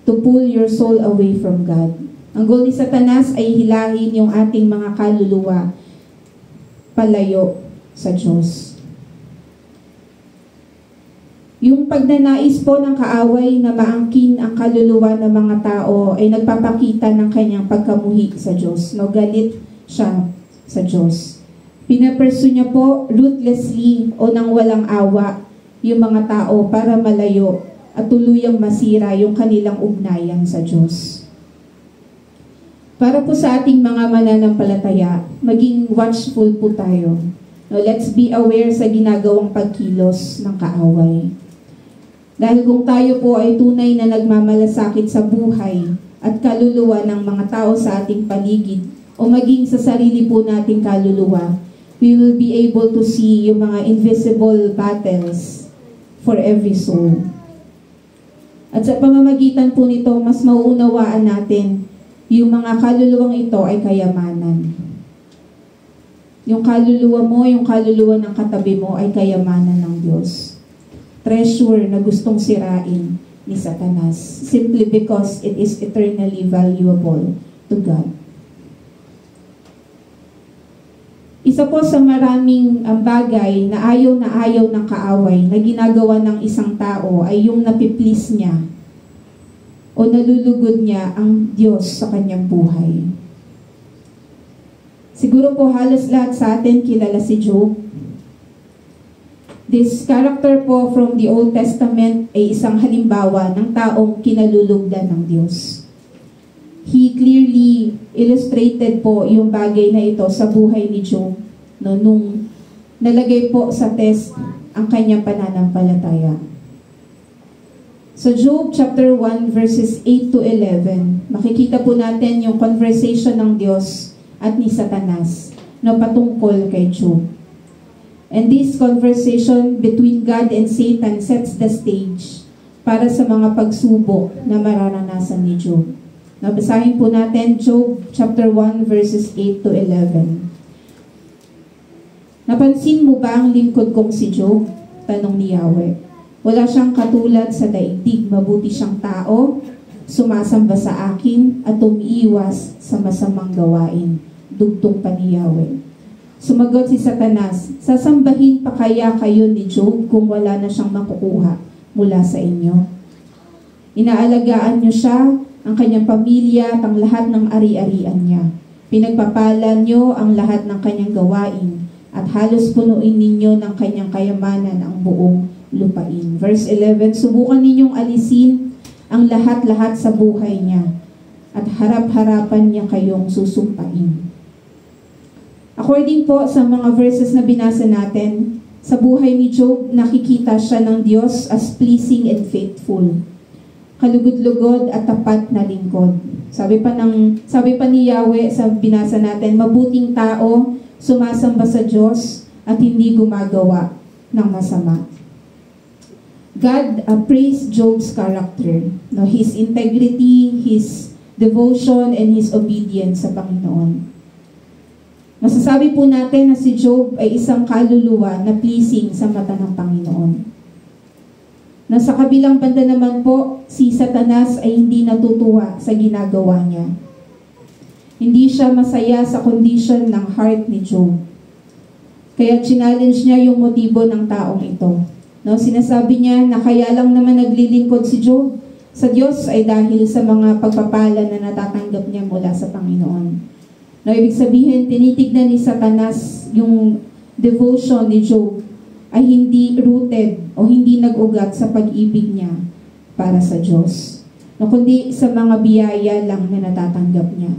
To pull your soul away from God. Ang goal ni Satanas ay hilahin yung ating mga kaluluwa palayo sa Diyos. Yung pagnanais po ng kaaway na maangkin ang kaluluwa ng mga tao ay nagpapakita ng kanyang pagkamuhi sa Diyos. No, galit siya sa Diyos. Pinaperso niya po ruthlessly o nang walang awa yung mga tao para malayo at tuluyang masira yung kanilang ugnayan sa Diyos. Para po sa ating mga mananampalataya, maging watchful po tayo. No, let's be aware sa ginagawang pagkilos ng kaaway. Dahil kung tayo po ay tunay na nagmamalasakit sa buhay at kaluluwa ng mga tao sa ating paligid o maging sa sarili po nating kaluluwa, we will be able to see yung mga invisible battles for every soul. At sa pamamagitan po nito, mas mauunawaan natin yung mga kaluluwang ito ay kayamanan. Yung kaluluwa mo, yung kaluluwa ng katabi mo ay kayamanan ng Diyos. Treasure na gustong sirain ni Satanas simply because it is eternally valuable to God. Isa po sa maraming bagay na ayaw ng kaaway na ginagawa ng isang tao ay yung napiplease niya o nalulugod niya ang Diyos sa kanyang buhay. Siguro po halos lahat sa atin kilala si Job. This character po from the Old Testament ay isang halimbawa ng taong kinalulugdan ng Diyos. He clearly illustrated po yung bagay na ito sa buhay ni Job, no, nung nalagay po sa test ang kanyang pananampalataya. So Job chapter 1 verses 8 to 11, makikita po natin yung conversation ng Diyos at ni Satanas na patungkol kay Job. And this conversation between God and Satan sets the stage para sa mga pagsubok na mararanasan ni Job. Nabasahin po natin Job chapter 1 verses 8 to 11. Napansin mo ba ang lingkod kong si Job? Tanong ni Yahweh. Wala siyang katulad sa daigdig, mabuti siyang tao, sumasamba sa akin at umiiwas sa masamang gawain. Dugtong pa ni Yahweh. Sumagot si Satanas, sasambahin pa kaya kayo ni Job kung wala na siyang makukuha mula sa inyo? Inaalagaan niyo siya, ang kanyang pamilya at ang lahat ng ari-arian niya. Pinagpapalan niyo ang lahat ng kanyang gawain at halos punuin ninyo ng kanyang kayamanan ang buong lupain. Verse 11, subukan ninyong alisin ang lahat-lahat sa buhay niya at harap-harapan niya kayong susumpain. According po sa mga verses na binasa natin, sa buhay ni Job, nakikita siya ng Diyos as pleasing and faithful. Kalugod-lugod at tapat na lingkod. Sabi pa ni Yahweh sa binasa natin, mabuting tao, sumasamba sa Diyos at hindi gumagawa ng masama. God praised Job's character, no, his integrity, his devotion, and his obedience sa Panginoon. Masasabi po natin na si Job ay isang kaluluwa na pleasing sa mata ng Panginoon. Nasa kabilang banda naman po, si Satanas ay hindi natutuwa sa ginagawa niya. Hindi siya masaya sa condition ng heart ni Job. Kaya challenge niya yung motibo ng taong ito. No, sinasabi niya na kaya lang naman naglilingkod si Job sa Diyos ay dahil sa mga pagpapala na natatanggap niya mula sa Panginoon. No, ibig sabihin, tinitignan ni Satanas yung devotion ni Job ay hindi rooted o hindi nag-ugat sa pag-ibig niya para sa Diyos, no, kundi sa mga biyaya lang na natatanggap niya.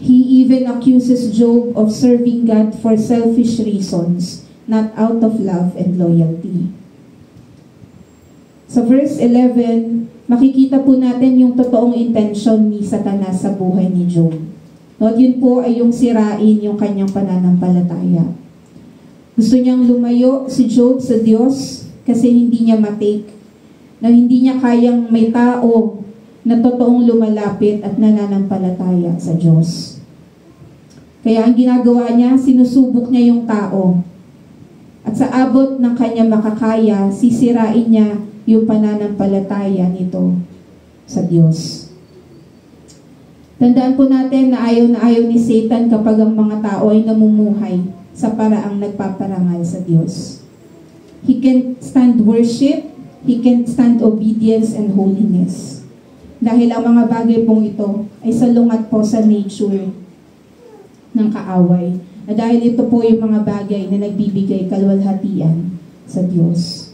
He even accuses Job of serving God for selfish reasons, not out of love and loyalty. Sa verse 11, makikita po natin yung totoong intention ni Satanas sa buhay ni Job. No, yun po ay yung sirain yung kanyang pananampalataya. Gusto niyang lumayo si Job sa Diyos kasi hindi niya matake na hindi niya kayang may tao na totoong lumalapit at nananampalataya sa Diyos. Kaya ang ginagawa niya, sinusubok niya yung tao. At sa abot ng kanya makakaya, sisirain niya yung pananampalataya nito sa Diyos. Tandaan po natin na ayaw ni Satan kapag ang mga tao ay namumuhay sa paraang nagpaparangal sa Diyos. He can't stand worship, he can't stand obedience and holiness. Dahil ang mga bagay pong ito ay salungat po sa nature ng kaaway. At dahil ito po yung mga bagay na nagbibigay kaluwalhatian sa Diyos.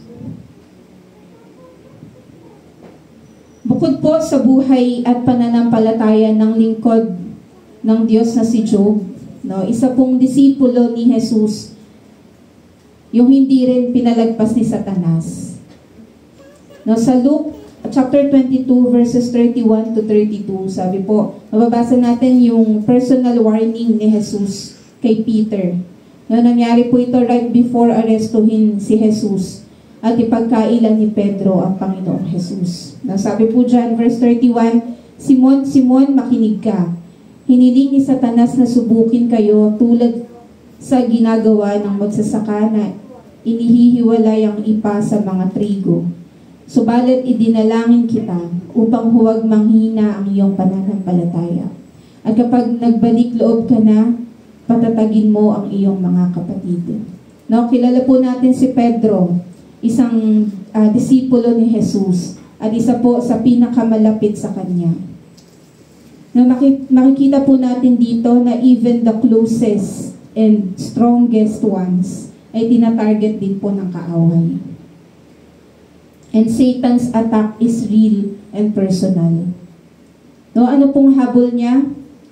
Bukod po sa buhay at pananampalataya ng lingkod ng Diyos na si Job, no, isa pong disipulo ni Jesus, yung hindi rin pinalagpas ni Satanas. No, sa Luke chapter 22 verses 31 to 32, sabi po, mababasa natin yung personal warning ni Jesus kay Peter. No, nangyari po ito right before arestuhin si Jesus at ipagkailan ni Pedro ang Panginoong Jesus. No, sabi po dyan, verse 31, Simon, Simon, makinig ka. Hiniling ni Satanas na subukin kayo tulad sa ginagawa ng magsasaka na inihihiwalay ang ipa sa mga trigo. Subalit idinalangin kita upang huwag manghina ang iyong pananampalataya. At kapag nagbalik loob ka na, patatagin mo ang iyong mga kapatid. No, kilala po natin si Pedro, isang disipulo ni Jesus, at isa po sa pinakamalapit sa kanya. No, makikita po natin dito na even the closest and strongest ones ay tinatarget din po ng kaaway. And Satan's attack is real and personal. No, ano pong habol niya?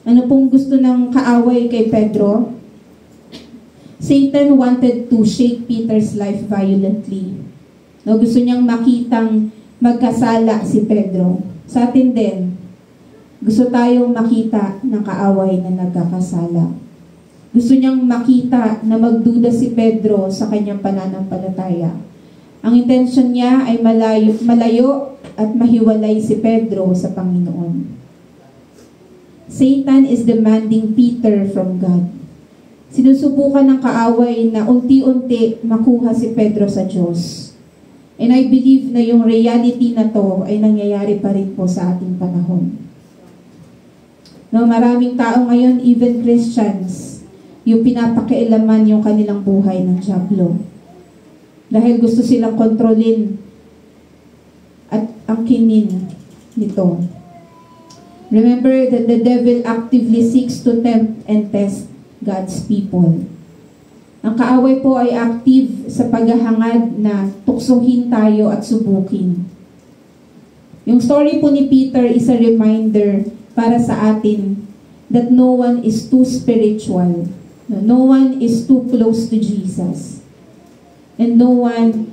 Ano pong gusto ng kaaway kay Pedro? Satan wanted to shake Peter's life violently. No, gusto niyang makitang magkasala si Pedro. Sa atin din, gusto tayong makita ng kaaway na nagkakasala. Gusto niyang makita na magduda si Pedro sa kanyang pananampalataya. Ang intention niya ay malayo at mahiwalay si Pedro sa Panginoon. Satan is demanding Peter from God. Sinusubukan ng kaaway na unti-unti makuha si Pedro sa Diyos. And I believe na yung reality na to ay nangyayari pa rin po sa ating panahon. No, maraming tao ngayon, even Christians, yung pinapakialaman yung kanilang buhay ng dyablo. Dahil gusto silang kontrolin at angkinin nito. Remember that the devil actively seeks to tempt and test God's people. Ang kaaway po ay active sa paghahangad na tuksohin tayo at subukin. Yung story po ni Peter is a reminder para sa atin that no one is too spiritual. No one is too close to Jesus. And no one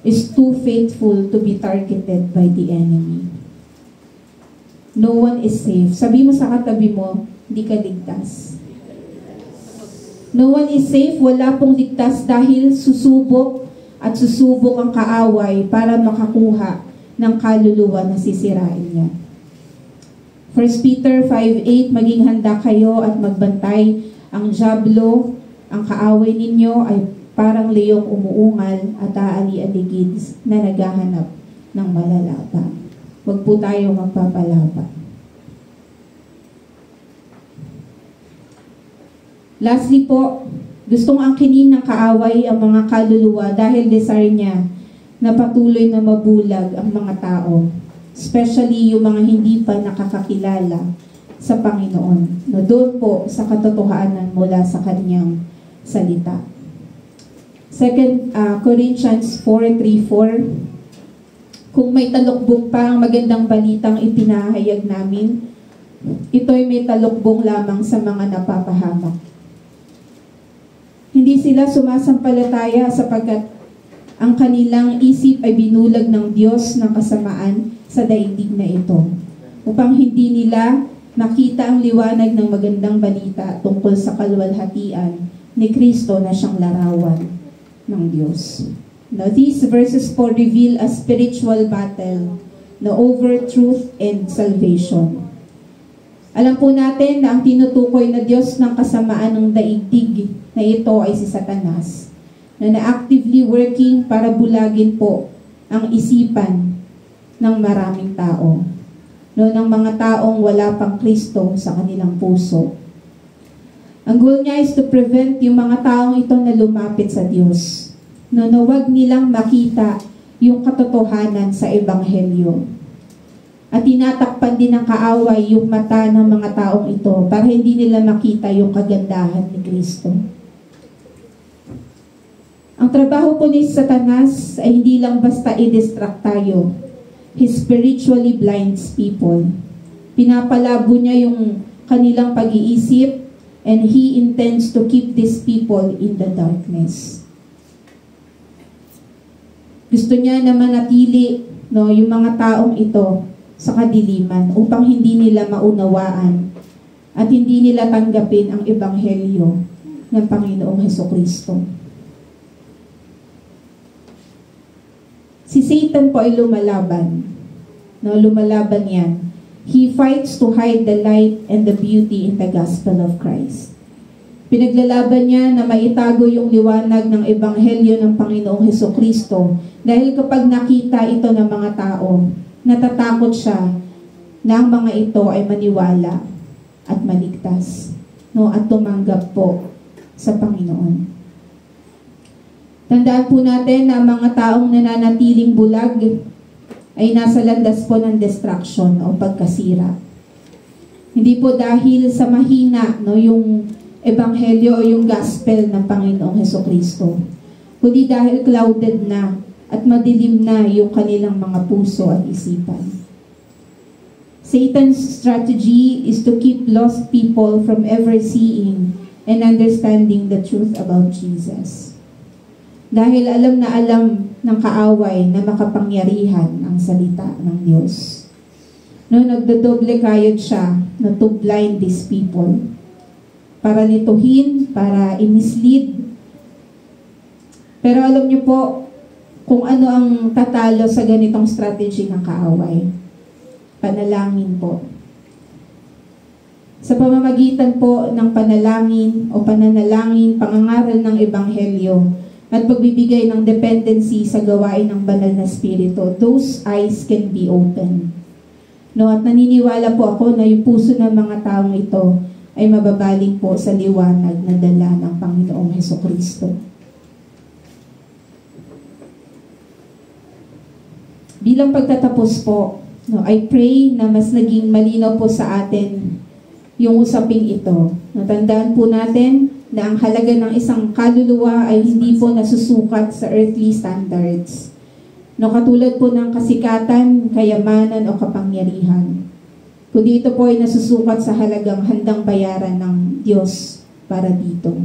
is too faithful to be targeted by the enemy. No one is safe. Sabi mo sa katabi mo, hindi ka ligtas. No one is safe, wala pong ligtas dahil susubok at susubok ang kaaway para makakuha ng kaluluwa na sisirain niya. 1 Peter 5:8, maging handa kayo at magbantay. Ang dyablo, ang kaaway ninyo ay parang leyong umuungal at aali-aligid na naghahanap ng malalaban. Huwag po tayo magpapalaban. Lastly po, gustong angkinin ng kaaway ang mga kaluluwa dahil desire niya na patuloy na mabulag ang mga tao, especially yung mga hindi pa nakakakilala sa Panginoon, na doon po sa katotohanan mula sa kanyang salita. 2 Corinthians 4:3-4, kung may talukbong pa ang magandang balitang ipinahayag namin, ito'y may talukbong lamang sa mga napapahamak. Hindi sila sumasampalataya sapagkat ang kanilang isip ay binulag ng Diyos ng kasamaan sa daigdig na ito, upang hindi nila makita ang liwanag ng magandang balita tungkol sa kaluwalhatian ni Kristo na siyang larawan ng Diyos. Now, these verses po reveal a spiritual battle na over truth and salvation. Alam po natin na ang tinutukoy na Diyos ng kasamaan ng daigdig na ito ay si Satanas, na actively working para bulagin po ang isipan ng maraming tao, no, ng mga taong wala pang Kristo sa kanilang puso. Ang goal niya is to prevent yung mga taong ito na lumapit sa Diyos. no, na wag nilang makita yung katotohanan sa Ebanghelyo. At tinatakpan din ng kaaway yung mata ng mga taong ito para hindi nila makita yung kagandahan ni Kristo. Ang trabaho po ni Satanas ay hindi lang basta i-distract tayo. He spiritually blinds people. Pinapalabo niya yung kanilang pag-iisip, and he intends to keep these people in the darkness. Gusto niya na manatili, no, yung mga taong ito sa kadiliman upang hindi nila maunawaan at hindi nila tanggapin ang Ebanghelyo ng Panginoong Hesukristo. Si Satan po ay lumalaban. No, lumalaban yan. He fights to hide the light and the beauty in the gospel of Christ. Pinaglalaban niya na maitago yung liwanag ng Ebanghelyo ng Panginoong Hesukristo dahil kapag nakita ito ng mga tao, natatakot siya na ang mga ito ay maniwala at maligtas, no, at tumanggap po sa Panginoon. Tandaan po natin na ang mga taong nananatiling bulag ay nasa landas po ng destruction o pagkasira. Hindi po dahil sa mahina, no, yung Ebanghelyo o yung gospel ng Panginoong Hesukristo, kundi dahil clouded na at madilim na yung kanilang mga puso at isipan. Satan's strategy is to keep lost people from ever seeing and understanding the truth about Jesus. Dahil alam na alam ng kaaway na makapangyarihan ang salita ng Diyos. No, nagdodoble kayod siya na to blind these people. Para lituhin, para i-mislead. Pero alam niyo po kung ano ang tatalo sa ganitong strategy ng kaaway. Panalangin po. Sa pamamagitan po ng panalangin o pananalangin, pangangaral ng Ebanghelyo, at pagbibigay ng dependency sa gawain ng banal na spirito, those eyes can be open. No, at naniniwala po ako na yung puso ng mga taong ito ay mababaling po sa liwanag na dala ng Panginoong Hesukristo. Bilang pagtatapos po, no, I pray na mas naging malinaw po sa atin yung usaping ito. Natandaan po natin na ang halaga ng isang kaluluwa ay hindi po nasusukat sa earthly standards. No, katulad po ng kasikatan, kayamanan o kapangyarihan. Kundi ito po ay nasusukat sa halagang handang bayaran ng Diyos para dito.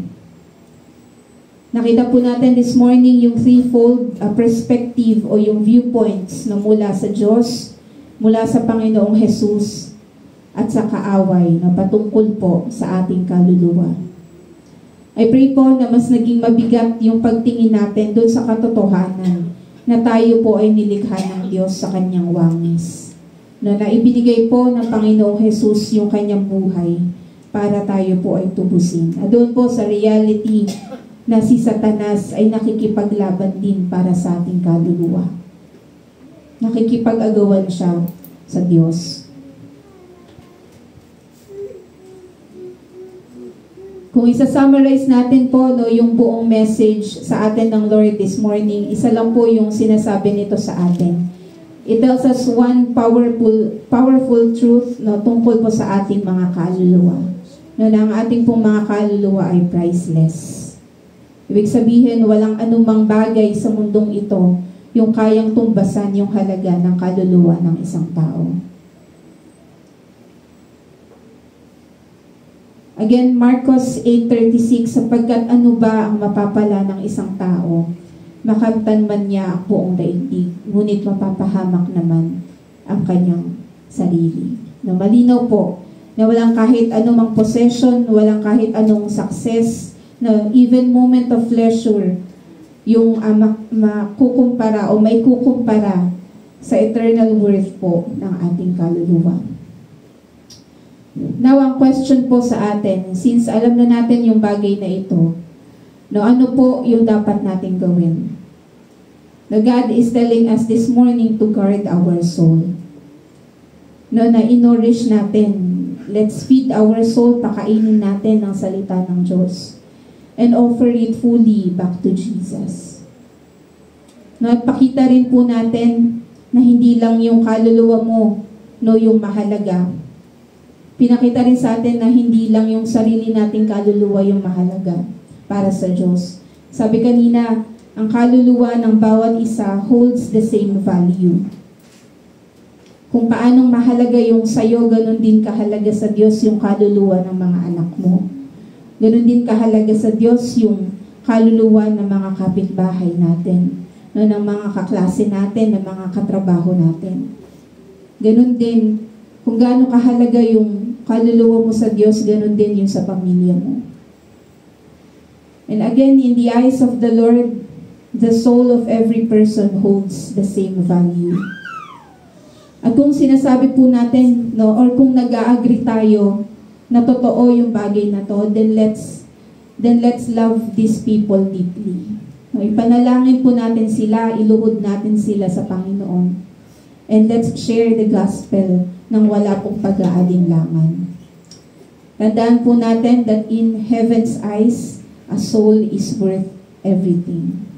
Nakita po natin this morning yung threefold perspective o yung viewpoints na mula sa Diyos, mula sa Panginoong Jesus, at sa kaaway na patungkol po sa ating kaluluwa. I pray po na mas naging mabigat yung pagtingin natin doon sa katotohanan na tayo po ay nilikha ng Diyos sa kanyang wangis. Na naibinigay po ng Panginoong Jesus yung kanyang buhay para tayo po ay tubusin. At doon po sa reality na si Satanas ay nakikipaglaban din para sa ating kaluluwa. Nakikipag-agawan siya sa Diyos. Kung isa-summarize natin po, no, yung buong message sa atin ng Lord this morning, isa lang po yung sinasabi nito sa atin. It tells us one powerful truth, no, tungkol po sa ating mga kaluluwa. No, na ang ating pong mga kaluluwa ay priceless. Ibig sabihin, walang anumang bagay sa mundong ito yung kayang tumbasan yung halaga ng kaluluwa ng isang tao. Again, Marcos 8:36, sapagkat ano ba ang mapapala ng isang tao? Makamtan man niya ang buong daigdig, ngunit mapapahamak naman ang kanyang sarili. Na malinaw po, na walang kahit anumang possession, walang kahit anong success, na even moment of pleasure, yung makukumpara o may kukumpara sa eternal worth po ng ating kaluluwa. Now, ang question po sa atin, since alam na natin yung bagay na ito, no, ano po yung dapat natin gawin? No, God is telling us this morning to guard our soul. No, na in-nourish natin. Let's feed our soul, pakainin natin ang salita ng Diyos. And offer it fully back to Jesus. No, at pakita rin po natin na hindi lang yung kaluluwa mo, no, yung mahalaga. Pinakita rin sa atin na hindi lang yung sarili nating kaluluwa yung mahalaga para sa Diyos. Sabi kanina, ang kaluluwa ng bawat isa holds the same value. Kung paanong mahalaga yung sayo, ganun din kahalaga sa Diyos yung kaluluwa ng mga anak mo. Ganun din kahalaga sa Diyos yung kaluluwa ng mga kapitbahay natin, no, ng mga kaklase natin, ng mga katrabaho natin. Ganun din, kung gaano kahalaga yung kaluluwa mo sa Diyos, ganun din yung sa pamilya mo. And again, in the eyes of the Lord, the soul of every person holds the same value. At kung sinasabi po natin, no, or kung nag-a-agree tayo na totoo yung bagay na to, then let's love these people deeply. No, ipanalangin po natin sila, iluhod natin sila sa Panginoon. And let's share the gospel nang wala pong pag-aalinlangan. Tandaan po natin that in heaven's eyes, a soul is worth everything.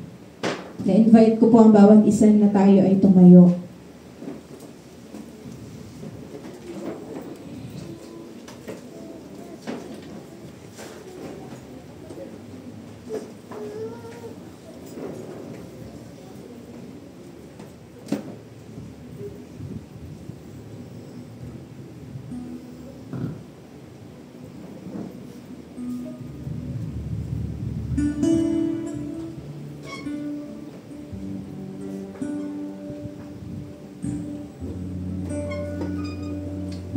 Na-invite ko po ang bawat isa na tayo ay tumayo.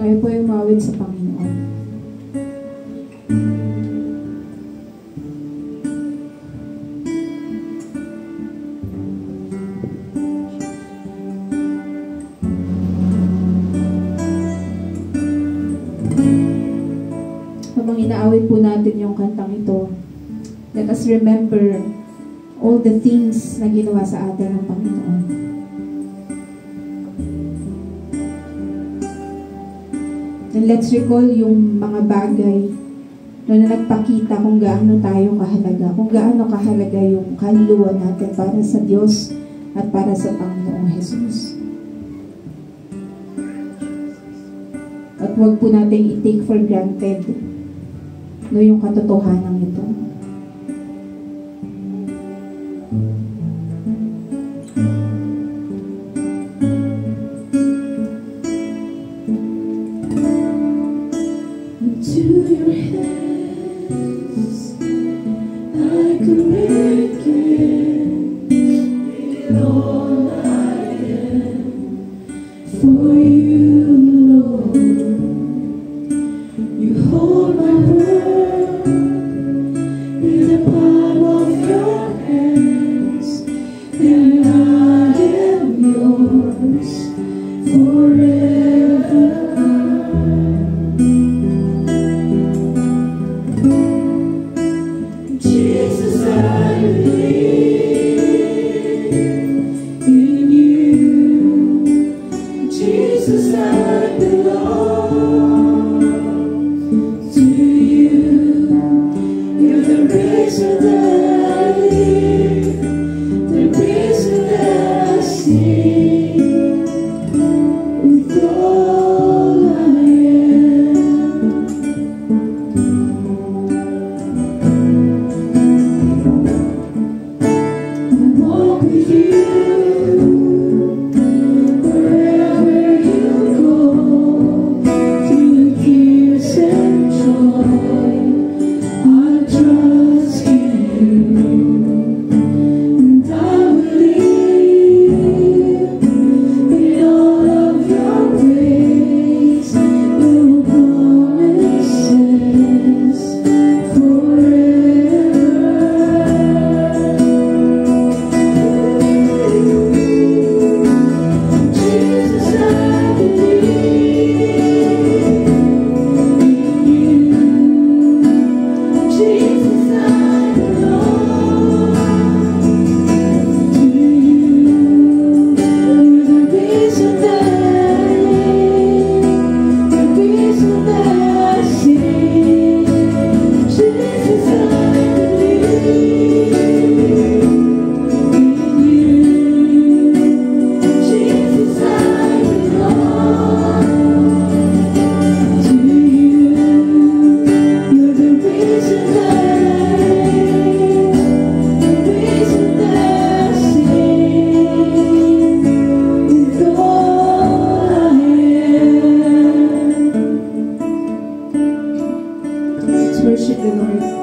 Tayo po ay umawit sa Panginoon. Habang inaawit po natin yung kantang ito, let us remember all the things na ginawa sa atin ng Panginoon. And let's recall yung mga bagay na nagpakita kung gaano tayo kahalaga, kung gaano kahalaga yung kaluluwa natin para sa Diyos at para sa Panginoong Jesus. At huwag po natin i-take for granted no, yung katotohanan ito. worship the Lord.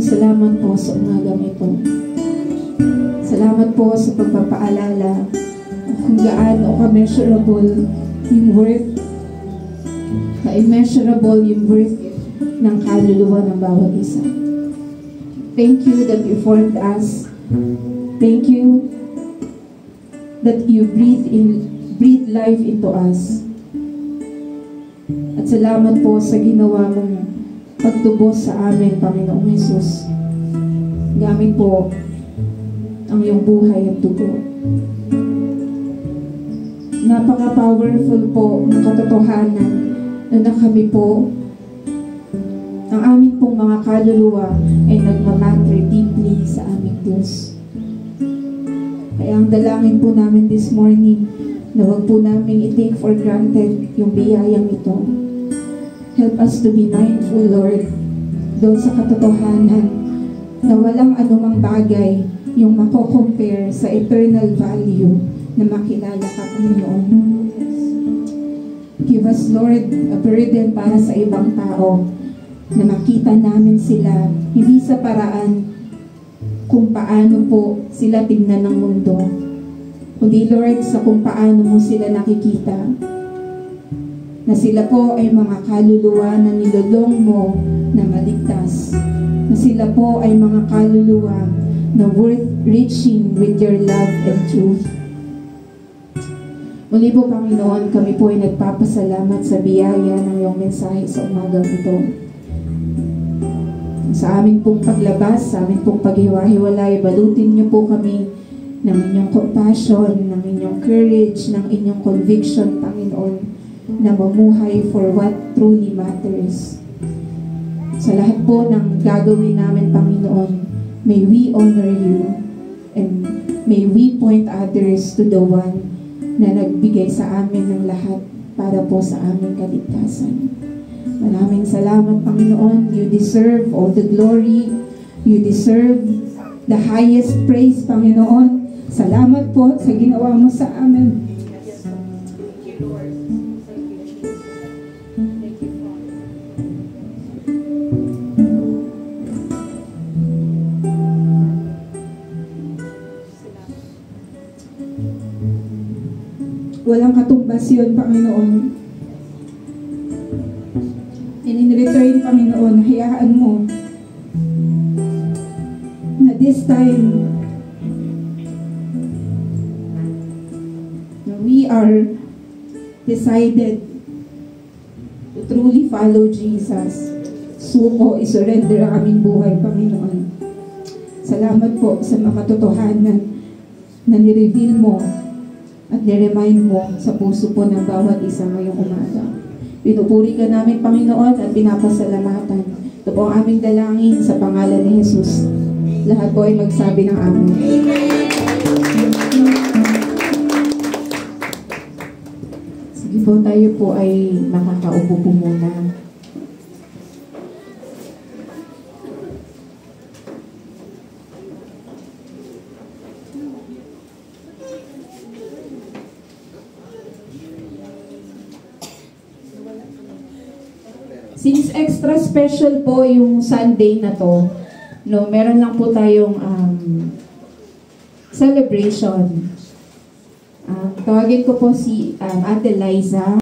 Salamat po sa umagang ito. Salamat po sa pagpapaalala kung gaano ka-measurable yung worth, ka-immeasurable yung worth ng kaluluwa ng bawat isa. Thank you that you formed us. Thank you that you breathe life into us. At salamat po sa ginawa mong pagtubos sa amin, Panginoong Hesus. Gamit po ang iyong buhay at dugo. Napaka-powerful po ng katotohanan na kami po, ang amin pong mga kaluluwa ay nagmamatter deeply sa aming Diyos. Kaya ang dalangin po namin this morning na huwag po namin i-take for granted yung biyayang ito. Help us to be mindful, Lord, doon sa katotohanan na walang anumang bagay yung mako-compare sa eternal value na makilala ka, Panginoon. Give us, Lord, a burden para sa ibang tao na makita namin sila hindi sa paraan kung paano po sila tingnan ng mundo, kundi, Lord, sa kung paano mo sila nakikita. Na sila po ay mga kaluluwa na nilolong mo na maligtas. Na sila po ay mga kaluluwa na worth reaching with your love and truth. Muli po, Panginoon, kami po ay nagpapasalamat sa biyaya ng iyong mensahe sa umagang ito. Sa amin pong paglabas, sa amin pong paghiwa-hiwalay, balutin niyo po kami ng inyong compassion, ng inyong courage, ng inyong conviction, Panginoon, na mamuhay for what truly matters. Sa lahat po ng gagawin namin, Panginoon, may we honor you and may we point others to the one na nagbigay sa amin ng lahat para po sa aming kaligtasan. Maraming salamat, Panginoon. You deserve all the glory. You deserve the highest praise, Panginoon. Salamat po sa ginawa mo sa amin. walang katumbas yun, Panginoon. And in return, Panginoon, hayaan mo na this time na we are decided to truly follow Jesus. Suko, isurrender ang aming buhay, Panginoon. Salamat po sa mga katotohanan na nireveal mo at niremind mo sa puso po ng bawat isa ngayong umaga. Pinupuri ka namin, Panginoon, at pinapasalamatan. Ito po ang aming dalangin sa pangalan ni Jesus. Lahat po ay magsabi ng amen. Sige po, tayo po ay makakaupo po muna. Since extra special po yung Sunday na to, no, meron lang po tayong celebration. Tawagin ko po si Ate Liza.